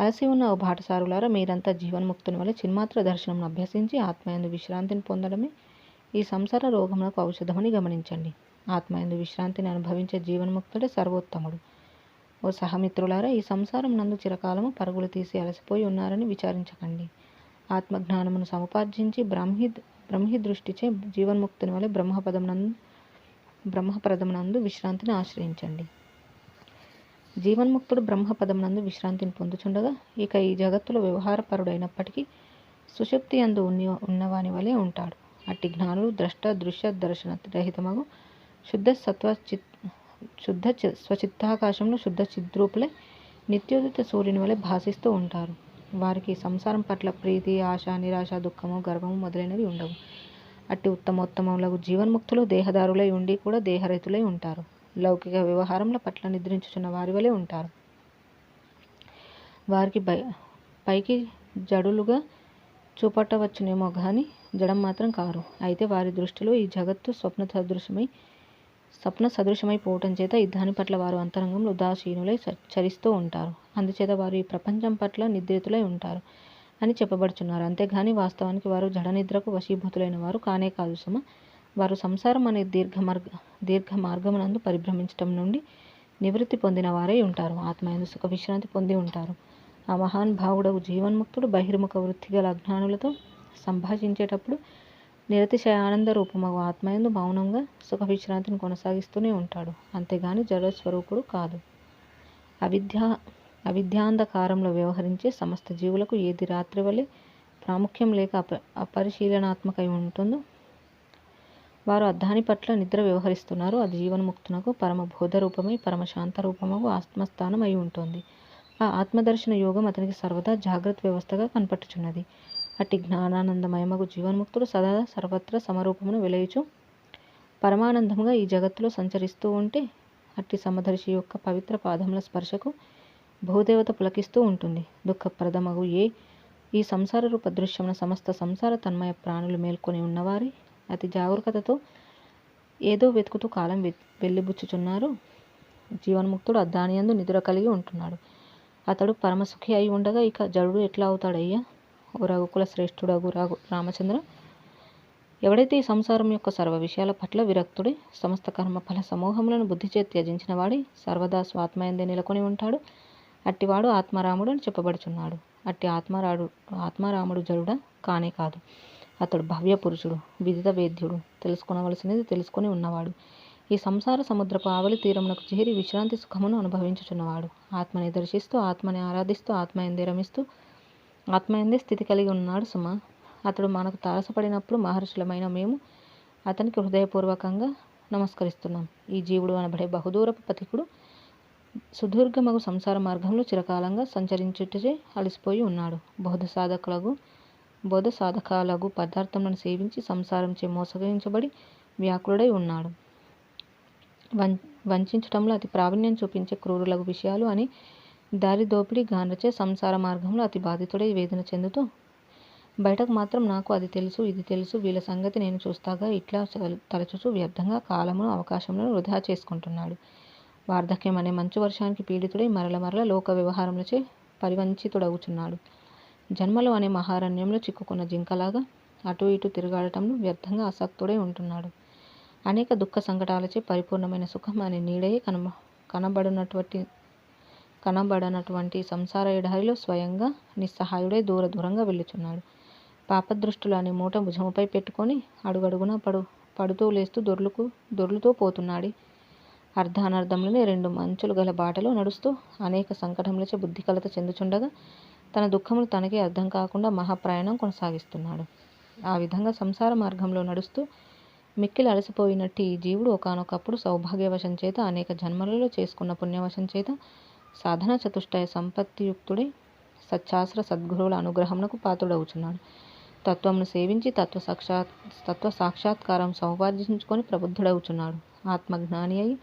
అలసి ఉన్న ఓ బాటసారులారా, మీరంతా జీవన్ముక్తుని వలె చిన్మాత్ర దర్శనం అభ్యసించి ఆత్మయందు విశ్రాంతిని పొందడమే ఈ సంసార రోగములకు ఔషధమని గమనించండి. ఆత్మయందు విశ్రాంతిని అనుభవించే జీవన్ముక్తుడే సర్వోత్తముడు. ఓ సహమిత్రులారా, ఈ సంసారం నందు చిరకాలము పరుగులు తీసి అలసిపోయి ఉన్నారని విచారించకండి. ఆత్మజ్ఞానమును సముపార్జించి బ్రహ్మి దృష్టిచే జీవన్ముక్తుని వలె బ్రహ్మపదమునందు విశ్రాంతిని ఆశ్రయించండి. జీవన్ముక్తుడు బ్రహ్మపదమునందు విశ్రాంతిని పొందుచుండగా ఇక ఈ జగత్తులో వ్యవహారపరుడైనప్పటికీ సుషుప్తి యందు ఉన్నవాని వలె ఉంటాడు. అట్టి జ్ఞానులు ద్రష్ట దృశ్య దర్శన రహితమగు శుద్ధ స్వచిత్తాకాశంలో శుద్ధ చిద్రూపులై నిత్యోదిత సూర్యుని వలె భాసిస్తూ ఉంటారు. వారికి సంసారం పట్ల ప్రీతి, ఆశ, నిరాశ, దుఃఖము, గర్వము మొదలైనవి ఉండవు. అట్టి ఉత్తమోత్తమములగు జీవన్ముక్తులు దేహదారులై ఉండి కూడా దేహరహితులై ఉంటారు. లౌకిక వ్యవహారముల పట్ల నిద్రించుచున్న వారి వలె ఉంటారు. వారికి పైకి జడులుగా చూపట్టవచ్చునేమో గాని జడం మాత్రం కారు. అయితే వారి దృష్టిలో ఈ జగత్తు స్వప్న సదృశమై పోవటం చేత దాని పట్ల వారు అంతరంగంలో ఉదాసీనులై చరిస్తూ ఉంటారు. అందుచేత వారు ఈ ప్రపంచం పట్ల నిద్రితులై ఉంటారు అని చెప్పబడుచున్నారు. అంతేగాని వాస్తవానికి వారు జడనిద్రకు వశీభూతులైన వారు కానే కాదు సుమ. వారు సంసారం అనే దీర్ఘ మార్గమునందు పరిభ్రమించటం నుండి నివృత్తి పొందిన వారై ఉంటారు. ఆత్మయందు సుఖ విశ్రాంతి పొంది ఉంటారు. ఆ మహాన్ భావుడగు జీవన్ముక్తుడు బహిర్ముఖ వృత్తి గల అజ్ఞానులతో సంభాషించేటప్పుడు నిరతిశయ ఆనంద రూపమగు ఆత్మయందు మౌనంగా సుఖ విశ్రాంతిని కొనసాగిస్తూనే ఉంటాడు. అంతేగాని జడస్వరూపుడు కాదు. అవిద్యాంధకారంలో వ్యవహరించే సమస్త జీవులకు ఏది రాత్రి వలె ప్రాముఖ్యం లేక అపరిశీలనాత్మకై ఉంటుందో వారు దాని పట్ల నిద్ర వ్యవహరిస్తున్నారు. అది జీవన్ముక్తునకు పరమ బోధరూపమై పరమశాంత రూపమగు ఆత్మస్థానం అయి ఉంటుంది. ఆ ఆత్మదర్శన యోగం అతనికి సర్వదా జాగ్రత్త వ్యవస్థగా కనపట్టుచున్నది. అట్టి జ్ఞానానందమయమగు జీవన్ముక్తుడు సదా సర్వత్ర సమరూపమును వెలయుచు పరమానందముగా ఈ జగత్తులో సంచరిస్తూ ఉంటే అట్టి సమదర్శి యొక్క పవిత్ర పాదముల స్పర్శకు భూదేవత పులకిస్తూ ఉంటుంది. దుఃఖప్రదమగు ఈ సంసార రూప దృశ్యమున సమస్త సంసార తన్మయ ప్రాణులు మేల్కొని ఉన్నవారి అతి జాగరూకతతో ఏదో వెతుకుతూ కాలం వెళ్ళిబుచ్చుచున్నారు. జీవన్ముక్తుడు దానియందు నిద్ర కలిగి ఉంటున్నాడు. అతడు పరమసుఖి అయి ఉండగా ఇక జడుడు ఎట్లా అవుతాడయ్యా? ఓ రఘుకుల శ్రేష్ఠుడగు రామచంద్ర, ఎవడైతే ఈ సంసారం యొక్క సర్వ విషయాల పట్ల విరక్తుడే, సమస్త కర్మఫల సమూహములను బుద్ధిచే త్యజించిన వాడి సర్వదా స్వాత్మయందే నెలకొని ఉంటాడు, అట్టివాడు ఆత్మారాముడు అని చెప్పబడుచున్నాడు. అట్టి ఆత్మారాముడు జడుడా? కానే కాదు. అతడు భవ్య పురుషుడు, విదిత వేద్యుడు, తెలుసుకొనవలసినది తెలుసుకొని ఉన్నవాడు. ఈ సంసార సముద్రపు ఆవలి తీరమునకు చేరి విశ్రాంతి సుఖమును అనుభవించుచున్నవాడు. ఆత్మని దర్శిస్తూ ఆత్మని ఆరాధిస్తూ ఆత్మయందే రమిస్తూ ఆత్మయందే స్థితి కలిగి ఉన్నాడు సుమ. అతడు మనకు తారసపడినప్పుడు మహర్షులమైన మేము అతనికి హృదయపూర్వకంగా నమస్కరిస్తున్నాం. ఈ జీవుడు అనబడే బహుదూరపు పథికుడు సుదీర్ఘమగు సంసార మార్గంలో చిరకాలంగా సంచరించుటచే అలసిపోయి ఉన్నాడు. బోధ సాధకాలగు పదార్థములను సేవించి సంసారంచే మోసగించబడి వ్యాకులుడై ఉన్నాడు. వంచటంలో అతి ప్రావీణ్యం చూపించే క్రూరులగు విషయాలు అని దారి దోపిడీ గానచే సంసార మార్గంలో అతి బాధితుడై వేదన చెందుతూ బయటకు మాత్రం నాకు అది తెలుసు ఇది తెలుసు, వీళ్ళ సంగతి నేను చూస్తాగా ఇట్లా తలచుచు వ్యర్థంగా కాలమును అవకాశములను వృధా చేసుకుంటున్నాడు. వార్ధక్యం అనే మంచు వర్షానికి పీడితుడై మరల లోక వ్యవహారములచే పరివంచితుడవుచున్నాడు. జన్మలో అనే మహారణ్యంలో చిక్కుకున్న జింకలాగా అటు ఇటు తిరుగాడటంలో వ్యర్థంగా ఆసక్తుడై ఉంటున్నాడు. అనేక దుఃఖ సంకటాలచే పరిపూర్ణమైన సుఖం అనే నీడయే కనబడనటువంటి సంసార ఎడారిలో స్వయంగా నిస్సహాయుడై దూరంగా వెళ్ళుచున్నాడు. పాపదృష్టులు అనే మూట భుజముపై పెట్టుకొని అడుగడుగున పడుతూ లేస్తూ దొర్లుతూ పోతున్నాడు. అర్ధానర్థంలోనే రెండు మంచులు గల బాటలో నడుస్తూ అనేక సంకటములచే బుద్ధి కలత చెందుచుండగా తన దుఃఖములు తనకే అర్థం కాకుండా మహాప్రయాణం కొనసాగిస్తున్నాడు. ఆ విధంగా సంసార మార్గంలో నడుస్తూ మిక్కిలి అలసిపోయినట్టు ఈ జీవుడు ఒకానొకప్పుడు సౌభాగ్యవశం చేత అనేక జన్మలలో చేసుకున్న పుణ్యవశం చేత సాధన చతుష్టయ సంపత్తియుక్తుడై సచ్చాస్ర సద్గురువుల అనుగ్రహమునకు పాత్రుడవుచున్నాడు. తత్వమును సేవించి తత్వ సాక్షాత్కారం సముపార్జించుకొని ప్రబుద్ధుడవుచున్నాడు. ఆత్మజ్ఞాని అయి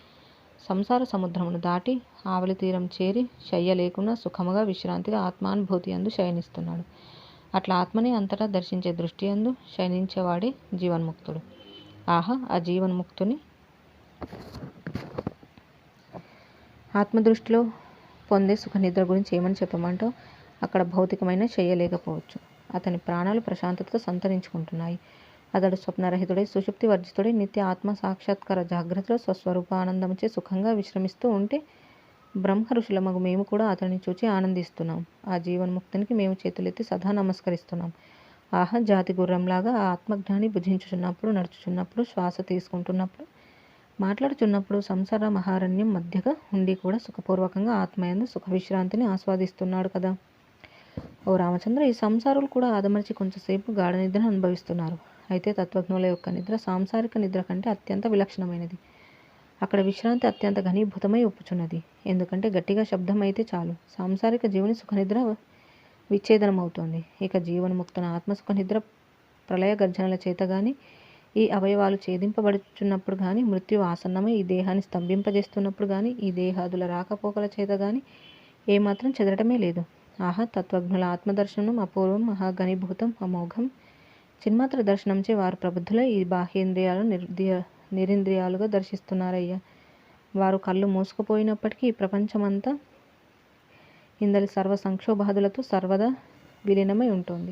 సంసార సముద్రమును దాటి ఆవలి తీరం చేరి శయ్య లేకుండా సుఖముగా విశ్రాంతిగా ఆత్మానుభూతి యందు శయనిస్తున్నాడు. అట్లా ఆత్మని అంతటా దర్శించే దృష్టి యందు శయనించేవాడే జీవన్ముక్తుడు. ఆహా, ఆ జీవన్ముక్తుని ఆత్మదృష్టిలో పొందే సుఖ నిద్ర గురించి ఏమని చెప్పమంటావు? అక్కడ భౌతికమైన చేయలేకపోవచ్చు. అతని ప్రాణాలు ప్రశాంతతతో సంతరించుకుంటున్నాయి. అతడు స్వప్నరహితుడై సుషుప్తి వర్జితుడై నిత్య ఆత్మ సాక్షాత్కార జాగ్రత్తలో స్వస్వరూప ఆనందముచే సుఖంగా విశ్రమిస్తూ ఉంటే బ్రహ్మ ఋషులమగు మేము కూడా అతన్ని చూచి ఆనందిస్తున్నాం. ఆ జీవన్ముక్తునికి మేము చేతులెత్తి సదా నమస్కరిస్తున్నాం. ఆహా, జాతి గుర్రంలాగా ఆ ఆత్మజ్ఞాని భుజించుచున్నప్పుడు, నడుచుచున్నప్పుడు, శ్వాస తీసుకుంటున్నప్పుడు, మాట్లాడుచున్నప్పుడు సంసార మహారణ్యం మధ్యగా ఉండి కూడా సుఖపూర్వకంగా ఆత్మయందు సుఖ విశ్రాంతిని ఆస్వాదిస్తున్నాడు కదా. ఓ రామచంద్ర, ఈ సంసారులు కూడా ఆదమర్చి కొంచెంసేపు గాఢ నిద్రను అనుభవిస్తున్నారు. అయితే తత్వజ్ఞుల యొక్క నిద్ర సాంసారిక నిద్ర కంటే అత్యంత విలక్షణమైనది. అక్కడ విశ్రాంతి అత్యంత ఘనీభూతమై ఒప్పుచున్నది. ఎందుకంటే గట్టిగా శబ్దం అయితే చాలు, సాంసారిక జీవుని సుఖనిద్ర విచ్ఛేదనమవుతోంది. ఇక జీవన్ముక్తున ఆత్మసుఖ నిద్ర ప్రళయ గర్జనల చేత గాని, ఈ అవయవాలు ఛేదింపబడుచున్నప్పుడు గాని, మృత్యు ఆసన్నమై ఈ దేహాన్ని స్తంభింపజేస్తున్నప్పుడు గాని, ఈ దేహాదుల రాకపోకల చేత గాని ఏమాత్రం చెదరటమే లేదు. ఆహా, తత్వజ్ఞుల ఆత్మదర్శనం అపూర్వం, మహాఘనీభూతం, అమోఘం. చిన్మాత్ర దర్శనంచే వారు ప్రబుద్ధులై ఈ బాహ్యేంద్రియాలను నిరింద్రియాలుగా దర్శిస్తున్నారయ్యా. వారు కళ్ళు మూసుకుపోయినప్పటికీ ఈ ప్రపంచమంతా ఇందలి సర్వ సంక్షోభాదులతో సర్వదా విలీనమై ఉంటుంది.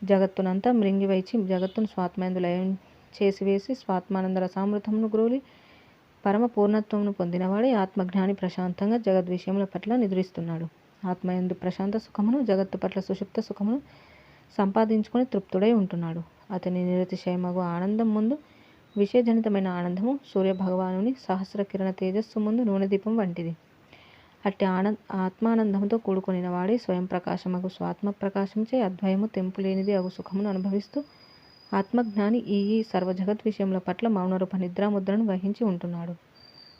జగత్తునంతా మృంగివైచి జగత్తును స్వాత్మయందు లయం చేసివేసి స్వాత్మానంద రసామృతమును గ్రోలి పరమ పూర్ణత్వమును పొందినవాడే ఆత్మజ్ఞాని ప్రశాంతంగా జగద్విషయముల పట్ల నిద్రిస్తున్నాడు. ఆత్మయందు ప్రశాంత సుఖమును, జగత్తు పట్ల సుషుప్త సుఖమును సంపాదించుకొని తృప్తుడై ఉంటున్నాడు. అతని నిరతిశయమగు ఆనందం ముందు విషయజనితమైన ఆనందము సూర్యభగవానుని సహస్ర కిరణ తేజస్సు ముందు నూనె దీపం వంటిది. అట్టి ఆత్మానందంతో కూడుకొనిన వాడే స్వయం ప్రకాశమగు స్వాత్మ ప్రకాశంచే అద్వయము తెంపు లేనిది అగు సుఖమును అనుభవిస్తూ ఆత్మజ్ఞాని ఈ సర్వ జగత్ విషయముల పట్ల మౌనరూప నిద్రాముద్రను వహించి ఉంటున్నాడు.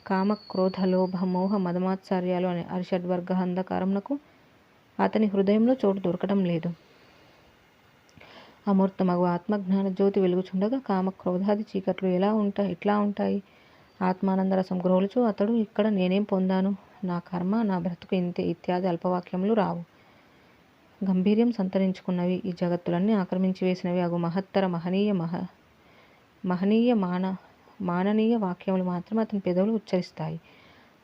కామ, క్రోధ, లోభ, మోహ, మదమాత్సర్యాలు అనే అరిషడ్వర్గ అంధకారమునకు అతని హృదయంలో చోటు దొరకటం లేదు. అమూర్తమగు ఆత్మజ్ఞాన జ్యోతి వెలుగుచుండగా కామ క్రోధాది చీకట్లు ఎట్లా ఉంటాయి? ఆత్మానందరసం గ్రోలుచు అతడు ఇక్కడ నేనేం పొందాను, నా కర్మ, నా బ్రతుకు ఇంతే ఇత్యాది అల్పవాక్యములు రావు. గంభీర్యం సంతరించుకున్నవి, ఈ జగత్తులన్నీ ఆక్రమించి వేసినవి అగు మహత్తర మహనీయ మాననీయ వాక్యములు మాత్రం అతని పెదవులు ఉచ్చరిస్తాయి.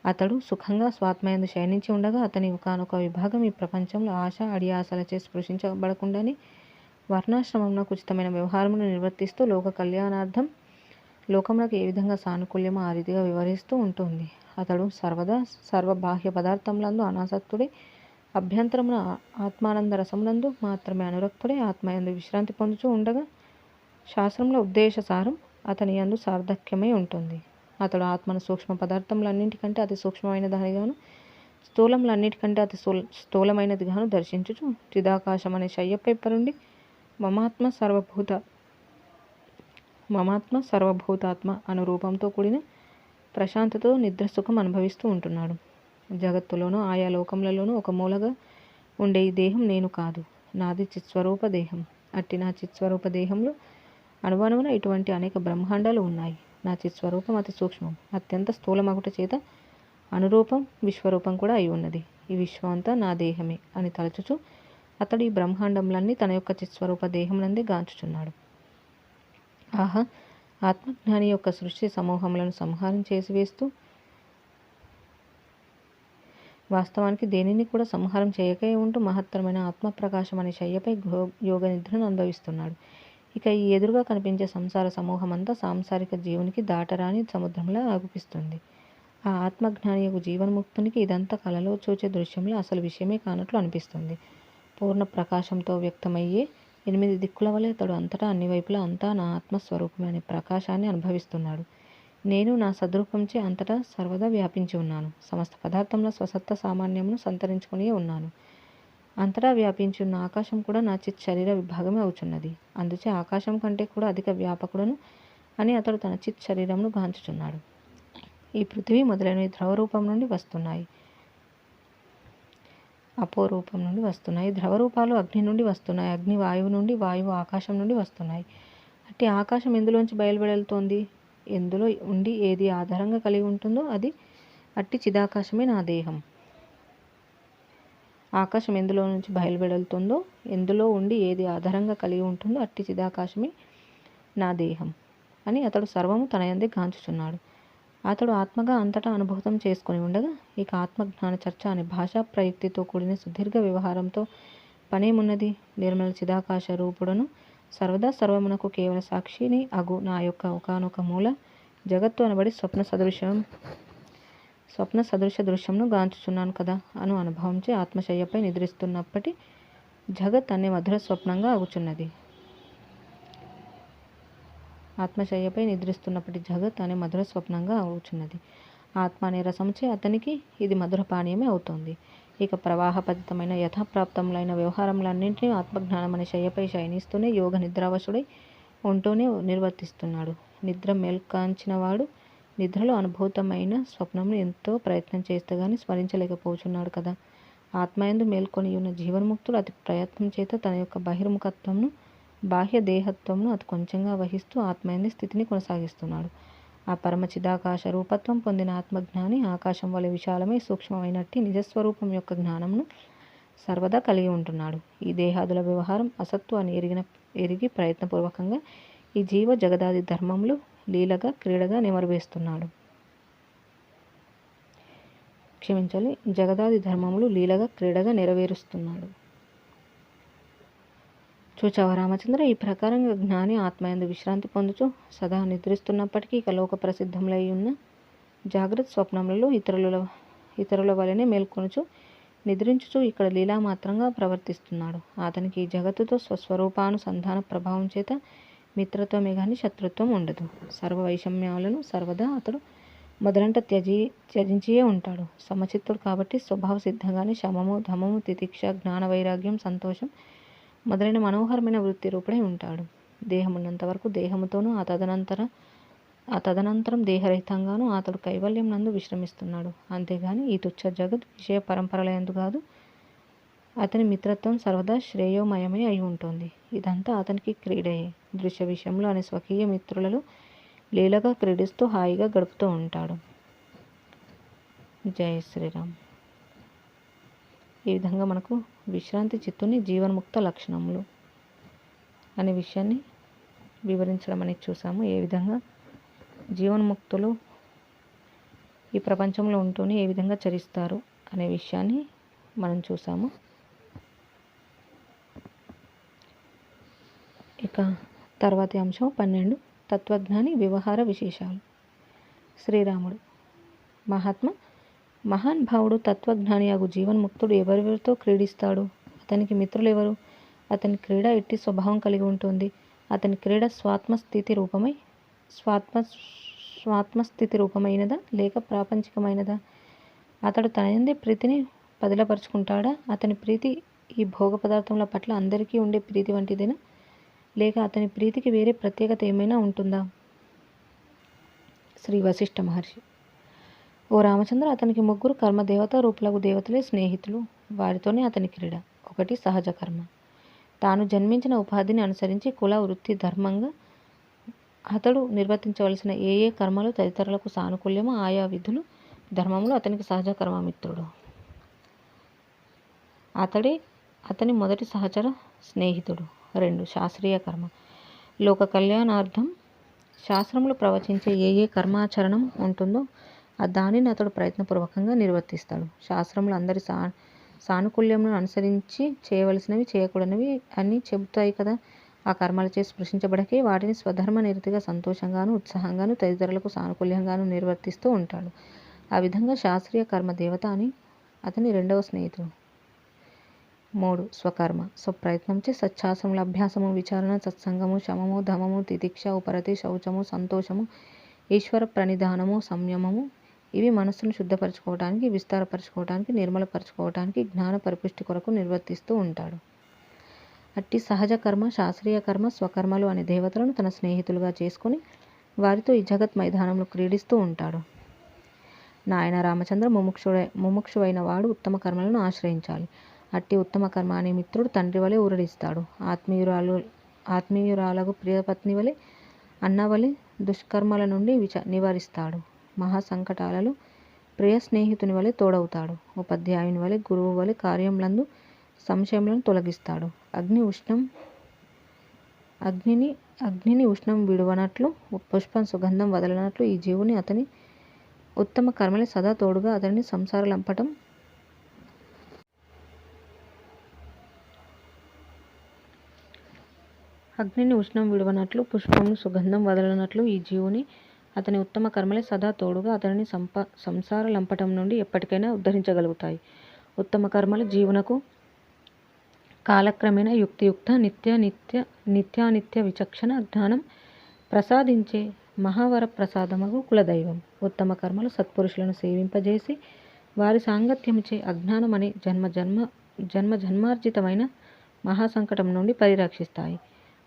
అతడు సుఖంగా స్వాత్మయందు శయనించి ఉండగా అతని ఒకానొక విభాగం ఈ ప్రపంచంలో ఆశ అడియాసలచే స్పృశించబడకుండాని వర్ణాశ్రమంలో ఉచితమైన వ్యవహారమును నిర్వర్తిస్తూ లోక కళ్యాణార్థం లోకములకు ఏ విధంగా సానుకూల్యమో ఆ రీతిగా వివరిస్తూ ఉంటుంది. అతడు సర్వదా సర్వ బాహ్య పదార్థములందు అనాసక్తుడై అభ్యంతరమున ఆత్మానంద రసమునందు మాత్రమే అనురక్తుడై ఆత్మయందు విశ్రాంతి పొందుతూ ఉండగా శాస్త్రంలో ఉపదేశసారం అతని యందు సార్థక్యమై ఉంటుంది. అతడు ఆత్మను సూక్ష్మ పదార్థములన్నింటికంటే అతి సూక్ష్మమైన దానిగాను, స్థూలములన్నిటికంటే అతి స్థూలమైనదిగాను దర్శించుచు చిదాకాశం అనే శయ్యపై పరుండి మమాత్మ సర్వభూతాత్మ అను రూపంతో కూడిన ప్రశాంతతో నిద్రసుఖం అనుభవిస్తూ ఉంటున్నాడు. జగత్తులోనూ ఆయా లోకములలోనూ ఒక మూలగా ఉండే ఈ దేహం నేను కాదు, నాది చిత్స్వరూప దేహం. అట్టి నా చిత్స్వరూప దేహంలో అణువణువున ఇటువంటి అనేక బ్రహ్మాండాలు ఉన్నాయి. నా చిత్స్వరూపం అతి సూక్ష్మం, అత్యంత స్థూలమగుట చేత అనురూపం, విశ్వరూపం కూడా అయి ఉన్నది. ఈ విశ్వం అంతా నా దేహమే అని తలచుచు అతడు ఈ బ్రహ్మాండములన్నీ తన యొక్క చిత్స్వరూప దేహమునందే గాంచుచున్నాడు. ఆహా, ఆత్మజ్ఞాని యొక్క సృష్టి సమూహములను సంహారం చేసివేస్తూ వాస్తవానికి దేనిని కూడా సంహారం చేయకే ఉంటూ మహత్తరమైన ఆత్మప్రకాశం అనే శయ్యపై యోగ నిద్రను అనుభవిస్తున్నాడు. ఇక ఈ ఎదురుగా కనిపించే సంసార సమూహమంతా సాంసారిక జీవునికి దాటరాని సముద్రంలా అగుపిస్తుంది. ఆ ఆత్మజ్ఞాని యొక్క జీవన్ముక్తునికి ఇదంతా కలలో చూచే దృశ్యంలో అసలు విషయమే కానట్లు అనిపిస్తుంది. పూర్ణ ప్రకాశంతో వ్యక్తమయ్యే 8 దిక్కుల వలె అతడు అంతటా అన్ని వైపులా అంతా నా ఆత్మస్వరూపమే అనే ప్రకాశాన్ని అనుభవిస్తున్నాడు. నేను నా సద్రూపంచే అంతటా సర్వదా వ్యాపించి ఉన్నాను. సమస్త పదార్థంలో స్వసత్త సామాన్యమును సంతరించుకుని ఉన్నాను. అంతటా వ్యాపించి ఉన్న ఆకాశం కూడా నా చిత్ శరీర విభాగమే అవుచున్నది. అందుచే ఆకాశం కంటే కూడా అధిక వ్యాపకుడను అని అతడు తన చిత్ శరీరమును గాంచుచున్నాడు. ఈ పృథివీ మొదలైనవి ద్రవ రూపం నుండి వస్తున్నాయి, అపో రూపం నుండి వస్తున్నాయి. ద్రవ రూపాలు అగ్ని నుండి వస్తున్నాయి, అగ్ని వాయువు నుండి, వాయువు ఆకాశం నుండి వస్తున్నాయి. అట్టి ఆకాశం ఎందులోంచి బయలువెడుతోంది? ఎందులో ఉండి ఏది ఆధారంగా కలిగి ఉంటుందో అది అట్టి చిదాకాశమే నా దేహం. ఆకాశం ఎందులో నుంచి బయలువెడుతుందో, ఎందులో ఉండి ఏది ఆధారంగా కలిగి ఉంటుందో అట్టి చిదాకాశమే నా దేహం అని అతడు సర్వము తన యందే గాంచుచున్నాడు. అతడు ఆత్మగా అంతటా అనుభూతం చేసుకుని ఉండగా ఇక ఆత్మజ్ఞాన చర్చ అనే భాషా ప్రయుక్తితో కూడిన సుదీర్ఘ వ్యవహారంతో పనేమున్నది? నిర్మల చిదాకాశ రూపుడను సర్వదా సర్వమునకు కేవల సాక్షిని అగు నా యొక్క ఒకానొక మూల జగత్తు అనబడి స్వప్న సదృశ దృశ్యంను గాంచుచున్నాను కదా అను అనుభవంచే ఆత్మశయ్యపై నిద్రిస్తున్నప్పటి జగత్ అనే మధుర స్వప్నంగా అగుచున్నది. ఆత్మశయ్యపై నిద్రిస్తున్నప్పటి జగత్ అనే మధుర స్వప్నంగా అవుచున్నది. ఆత్మ అనే రసముచే అతనికి ఇది మధుర పానీయమే అవుతోంది. ఇక ప్రవాహపతితమైన యథాప్రాప్తములైన వ్యవహారములన్నింటినీ ఆత్మజ్ఞానం అనే శయ్యపై శయనిస్తూనే యోగ నిద్రావశుడై ఉంటూనే నిర్వర్తిస్తున్నాడు. నిద్ర మేల్కాంచినవాడు నిద్రలో అనుభూతమైన స్వప్నంను ఎంతో ప్రయత్నం చేస్తే గాని స్మరించలేకపోచున్నాడు కదా. ఆత్మయందు మేల్కొనియున్న జీవన్ముక్తుడు అతి ప్రయత్నం చేత తన యొక్క బహిర్ముఖత్వంను బాహ్య దేహత్వంను అతి కొంచెంగా వహిస్తూ ఆత్మయందు స్థితిని కొనసాగిస్తున్నాడు. ఆ పరమ చిదాకాశ రూపత్వం పొందిన ఆత్మజ్ఞాని ఆకాశం వలె విశాలమై సూక్ష్మమైనట్టి నిజస్వరూపం యొక్క జ్ఞానమును సర్వదా కలిగి ఉంటున్నాడు. ఈ దేహాదుల వ్యవహారం అసత్తు అని ఎరిగి ప్రయత్నపూర్వకంగా ఈ జీవ జగదాది ధర్మములు లీలగా క్రీడగా నెమరువేస్తున్నాడు. జగదాది ధర్మములు లీలగా క్రీడగా నెరవేరుస్తున్నాడు. చూచావా రామచంద్ర, ఈ ప్రకారంగా జ్ఞాని ఆత్మయందు విశ్రాంతి పొందుచు సదా నిద్రిస్తున్నప్పటికీ ఇక లోక ప్రసిద్ధములై ఉన్న జాగ్రత్త స్వప్నములలో ఇతరుల వలనే మేల్కొనుచు నిద్రించుచు ఇక్కడ లీలామాత్రంగా ప్రవర్తిస్తున్నాడు. అతనికి ఈ జగత్తుతో స్వస్వరూపానుసంధాన ప్రభావం చేత మిత్రత్వమే గాని శత్రుత్వం ఉండదు. సర్వ వైషమ్యాలను సర్వదా అతడు మొదలంట త్యజించియే ఉంటాడు. సమచిత్తుడు కాబట్టి స్వభావ సిద్ధంగానే శమము ధమము తితిక్ష జ్ఞాన వైరాగ్యం సంతోషం మొదలైన మనోహరమైన వృత్తి రూపుడై ఉంటాడు. దేహమున్నంత వరకు దేహముతోనూ ఆ తదనంతరం దేహరహితంగానూ అతడు కైవల్యం నందు విశ్రమిస్తున్నాడు. అంతేగాని ఈ తుచ్చ జగత్ విషయ పరంపరలయందు కాదు. అతని మిత్రత్వం సర్వదా శ్రేయోమయమే అయి ఉంటుంది. ఇదంతా అతనికి క్రీడయే. దృశ్య విషయంలో అనే స్వకీయ మిత్రులలో లీలగా క్రీడిస్తూ హాయిగా గడుపుతూ ఉంటాడు. జయ శ్రీరామ్. ఈ విధంగా మనకు విశ్రాంతి చిత్తుని జీవన్ముక్త లక్షణములు అనే విషయాన్ని వివరించడం అనేది చూసాము. ఏ విధంగా జీవన్ముక్తులు ఈ ప్రపంచంలో ఉంటూనే ఏ విధంగా చరిస్తారు అనే విషయాన్ని మనం చూసాము. ఇక తర్వాతి అంశం 12 తత్వజ్ఞాని వ్యవహార విశేషాలు. శ్రీరాముడు మహాన్ భావుడు తత్వజ్ఞాని అగు జీవన్ముక్తుడు ఎవరెవరితో క్రీడిస్తాడు? అతనికి మిత్రులు ఎవరు? అతని క్రీడ ఎట్టి స్వభావం కలిగి ఉంటుంది? అతని క్రీడ స్వాత్మస్థితి రూపమైనదా లేక ప్రాపంచికమైనదా? అతడు తనయందే ప్రీతిని పదిలపరుచుకుంటాడా? అతని ప్రీతి ఈ భోగ పదార్థముల పట్ల అందరికీ ఉండే ప్రీతి వంటిదేనా లేక అతని ప్రీతికి వేరే ప్రత్యేకత ఏమైనా ఉంటుందా? శ్రీ వశిష్ఠ మహర్షి: ఓ రామచంద్ర, అతనికి ముగ్గురు కర్మదేవత రూపులకు దేవతలే స్నేహితులు. వారితోనే అతని క్రీడ. 1 సహజ కర్మ. తాను జన్మించిన ఉపాధిని అనుసరించి కుల వృత్తి ధర్మంగా అతడు నిర్వర్తించవలసిన ఏ కర్మలు తదితరులకు సానుకూల్యమో ఆయా విధులు ధర్మములు అతనికి సహజ కర్మమిత్రుడు. అతడే అతని మొదటి సహచర స్నేహితుడు. 2 శాస్త్రీయ కర్మ. లోక కళ్యాణార్థం శాస్త్రములు ప్రవచించే ఏ కర్మాచరణం ఉంటుందో దానిని అతడు ప్రయత్నపూర్వకంగా నిర్వర్తిస్తాడు. శాస్త్రములు అందరి సానుకూల్యములను అనుసరించి చేయవలసినవి చేయకూడనివి అని చెబుతాయి కదా. ఆ కర్మలచే స్పృశించబడకే వాటిని స్వధర్మ నిరతిగా సంతోషంగాను ఉత్సాహంగాను తదితరులకు సానుకూల్యంగాను నిర్వర్తిస్తూ ఉంటాడు. ఆ విధంగా శాస్త్రీయ కర్మ దేవత అని అతని 2వ స్నేహితుడు. 3 స్వకర్మ. స్వప్రయత్నంచే సత్శాస్త్రముల అభ్యాసము, విచారణ, సత్సంగము, శమము, ధమము, తితిక్ష, ఉపరతి, శౌచము, సంతోషము, ఈశ్వర ప్రణిధానము, సంయమము ఇవి మనస్సును శుద్ధపరచుకోవటానికి, విస్తారపరచుకోవటానికి, నిర్మలపరచుకోవటానికి, జ్ఞాన పరిపుష్టి కొరకు నిర్వర్తిస్తూ ఉంటాడు. అట్టి సహజ కర్మ, శాస్త్రీయ కర్మ, స్వకర్మలు అనే దేవతలను తన స్నేహితులుగా చేసుకుని వారితో ఈ జగత్ మైదానంలో క్రీడిస్తూ ఉంటాడు. నాయన రామచంద్ర, ముముక్షువైన వాడు ఉత్తమ కర్మలను ఆశ్రయించాలి. అట్టి ఉత్తమ కర్మ అనే మిత్రుడు తండ్రి వలె ఊరడిస్తాడు. ఆత్మీయురాలగు ప్రియపత్ని వలె, అన్న వలె దుష్కర్మల నుండి నివారిస్తాడు. మహాసంకటాలలో ప్రియ స్నేహితుని వలె తోడవుతాడు. ఉపాధ్యాయుని వలె, గురువు వలె కార్యములందు సంశయములను తొలగిస్తాడు. అగ్నిని ఉష్ణం విడువనట్లు, పుష్పం సుగంధం వదలనట్లు ఈ జీవుని అతని ఉత్తమ కర్మలే సదా తోడుగా అతడిని సంసార లంపటం అగ్నిని ఉష్ణం విడువనట్లు పుష్పమును సుగంధం వదలనట్లు ఈ జీవుని అతని ఉత్తమ కర్మలే సదా తోడుగా అతడిని సంసార లంపటం నుండి ఎప్పటికైనా ఉద్ధరించగలుగుతాయి. ఉత్తమ కర్మలు జీవునకు కాలక్రమేణా యుక్తియుక్త నిత్యానిత్య విచక్షణ జ్ఞానం ప్రసాదించే మహావర ప్రసాదమగు కులదైవం. ఉత్తమ కర్మలు సత్పురుషులను సేవింపజేసి వారి సాంగత్యముచే అజ్ఞానం అనే జన్మార్జితమైన మహాసంకటం నుండి పరిరక్షిస్తాయి.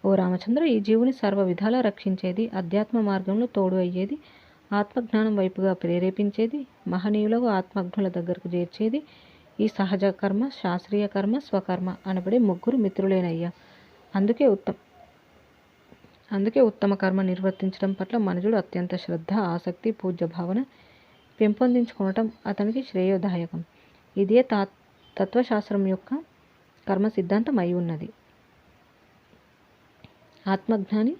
ఓ రామచంద్ర, ఈ జీవుని సర్వ విధాలా రక్షించేది, అధ్యాత్మ మార్గంలో తోడు అయ్యేది, ఆత్మజ్ఞానం వైపుగా ప్రేరేపించేది, మహనీయులకు ఆత్మజ్ఞుల దగ్గరకు చేర్చేది ఈ సహజ కర్మ, శాస్త్రీయ కర్మ, స్వకర్మ అనబడే ముగ్గురు మిత్రులేనయ్యా. అందుకే ఉత్తమ కర్మ నిర్వర్తించడం పట్ల మనుజుడు అత్యంత శ్రద్ధ, ఆసక్తి, పూజ్య భావన పెంపొందించుకోవటం అతనికి శ్రేయోదాయకం. ఇదే తత్వశాస్త్రం యొక్క కర్మ సిద్ధాంతం అయి ఉన్నది. ఆత్మజ్ఞాని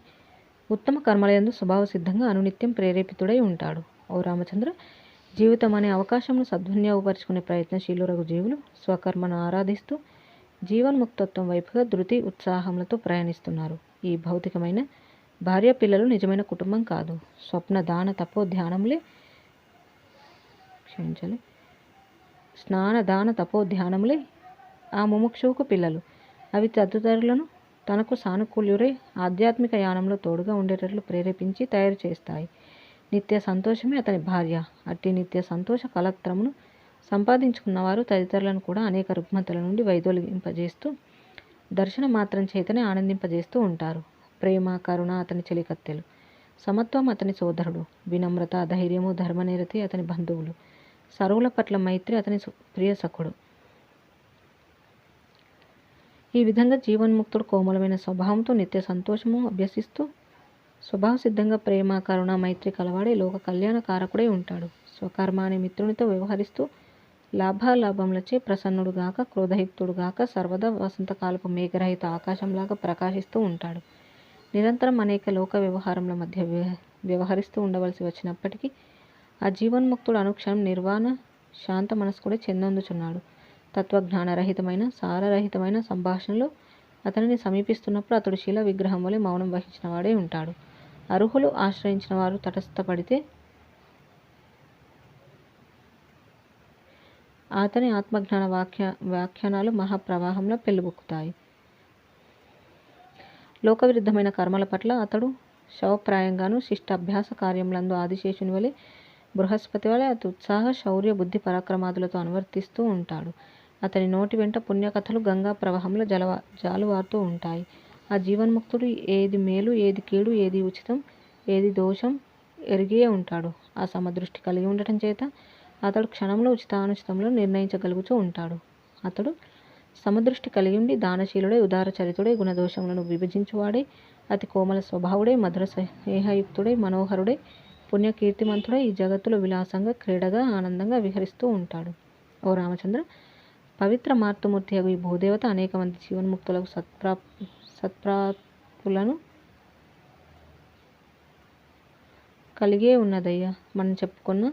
ఉత్తమ కర్మలయందు స్వభావ సిద్ధంగా అనునిత్యం ప్రేరేపితుడై ఉంటాడు. ఓ రామచంద్ర, జీవితం అనే అవకాశంను సద్వినియోగపరుచుకునే ప్రయత్నశీలురగు జీవులు స్వకర్మను ఆరాధిస్తూ జీవన్ముక్తత్వం వైపుగా ధృతి ఉత్సాహములతో ప్రయాణిస్తున్నారు. ఈ భౌతికమైన భార్య పిల్లలు నిజమైన కుటుంబం కాదు. స్వప్న దాన తపో ధ్యానములే స్నాన దాన తపో ధ్యానములే ఆ ముముక్షువుకు పిల్లలు. అవి తదితరులను తనకు సానుకూల్యురై ఆధ్యాత్మిక యానంలో తోడుగా ఉండేటట్లు ప్రేరేపించి తయారు చేస్తాయి. నిత్య సంతోషమే అతని భార్య. అట్టి నిత్య సంతోష కలత్రమును సంపాదించుకున్నవారు తదితరులను కూడా అనేక రుగ్మతల నుండి వైదొలిగింపజేస్తూ దర్శన మాత్రం చేతనే ఆనందింపజేస్తూ ఉంటారు. ప్రేమ, కరుణ అతని చెలికత్తెలు, సమత్వం అతని సోదరుడు, వినమ్రత, ధైర్యము, ధర్మనిరతి అతని బంధువులు, సర్వుల పట్ల మైత్రి అతని ప్రియ సఖుడు. ఈ విధంగా జీవన్ముక్తుడు కోమలమైన స్వభావంతో నిత్య సంతోషము అభ్యసిస్తూ స్వభావ సిద్ధంగా ప్రేమ, కరుణ, మైత్రి కలవాడే లోక కళ్యాణ కారకుడై ఉంటాడు. స్వకర్మ అనే మిత్రునితో వ్యవహరిస్తూ లాభాలాభములచే ప్రసన్నుడుగాక, క్రోధయుక్తుడుగాక సర్వదా వసంతకాలపు మేఘరహిత ఆకాశంలాగా ప్రకాశిస్తూ ఉంటాడు. నిరంతరం అనేక లోక వ్యవహారముల మధ్య వ్యవహరిస్తూ ఉండవలసి వచ్చినప్పటికీ ఆ జీవన్ముక్తుడు అనుక్షణం నిర్వాణ శాంత మనస్కుడే చెందొందుచున్నాడు. తత్వజ్ఞానరహితమైన సారరహితమైన సంభాషణలో అతనిని సమీపిస్తున్నప్పుడు అతడు శిల విగ్రహం వలె మౌనం వహించిన వాడే ఉంటాడు. అర్హులు ఆశ్రయించిన వారు తటస్థపడితే అతని ఆత్మజ్ఞాన వ్యాఖ్యానాలు మహాప్రవాహంలో పెళ్ళుబుక్కుతాయి. లోకవిరుద్ధమైన కర్మల పట్ల అతడు శవప్రాయంగాను, శిష్టాభ్యాస కార్యములందు ఆదిశేషుని వలె, బృహస్పతి వలె అతి ఉత్సాహ, శౌర్య, బుద్ధి పరాక్రమాదులతో అనువర్తిస్తూ ఉంటాడు. అతని నోటి వెంట పుణ్యకథలు గంగా ప్రవాహంలో జాలువారుతూ ఉంటాయి. ఆ జీవన్ముక్తుడు ఏది మేలు, ఏది కీడు, ఏది ఉచితం, ఏది దోషం ఎరిగే ఉంటాడు. ఆ సమదృష్టి కలిగి ఉండటం చేత అతడు క్షణంలో ఉచితానుచితములను నిర్ణయించగలుగుతూ ఉంటాడు. అతడు సమదృష్టి కలిగి ఉండి దానశీలుడై, ఉదారచరితుడై, గుణదోషములను విభజించువాడై, అతి కోమల స్వభావుడై, మధుర స్నేహయుక్తుడై, మనోహరుడై, పుణ్యకీర్తిమంతుడై ఈ జగత్తులో విలాసంగా, క్రీడగా, ఆనందంగా విహరిస్తూ ఉంటాడు. ఓ రామచంద్ర, పవిత్ర మార్తుమూర్తి అగు ఈ భూదేవత అనేక మంది జీవన్ముక్తులకు సత్ప్రాప్తులను కలిగే ఉన్నదయ్యా. మనం చెప్పుకున్న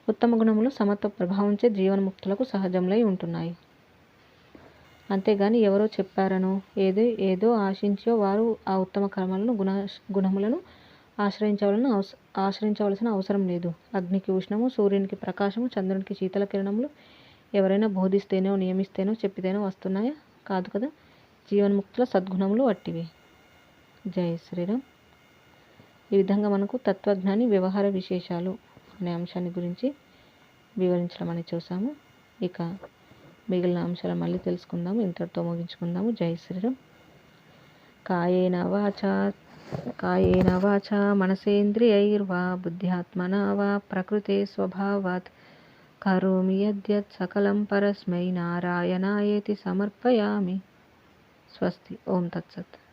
ఉత్తమ గుణములు సమత్వ ప్రభావంచే జీవన్ముక్తులకు సహజములై ఉంటున్నాయి. అంతేగాని ఎవరో చెప్పారనో, ఏదో ఆశించో వారు ఆ ఉత్తమ కర్మలను, గుణములను ఆశ్రయించవలసిన అవసరం లేదు. అగ్నికి ఉష్ణము, సూర్యునికి ప్రకాశము, చంద్రునికి శీతల కిరణములు ఎవరైనా బోధిస్తేనో, నియమిస్తేనో, చెప్పితేనో వస్తున్నాయా? కాదు కదా. జీవన్ముక్తుల సద్గుణములు అట్టివే. జై శ్రీరామ్. ఈ విధంగా మనకు తత్వజ్ఞాని వ్యవహార విశేషాలు అనే అంశాన్ని గురించి వివరించడం అనేది చూసాము. ఇక మిగిలిన అంశాలు మళ్ళీ తెలుసుకుందాము. ఇంతటితో ముగించుకుందాము. జై శ్రీరామ్. కాయేన వాచా మనసేంద్రియైర్వా బుద్ధ్యాత్మనా వా ప్రకృతే స్వభావాత్ కరోమి యద్యత్ సకలం పరస్మై నారాయణాయేతి సమర్పయామి. స్వస్తి. ఓం తత్సత్.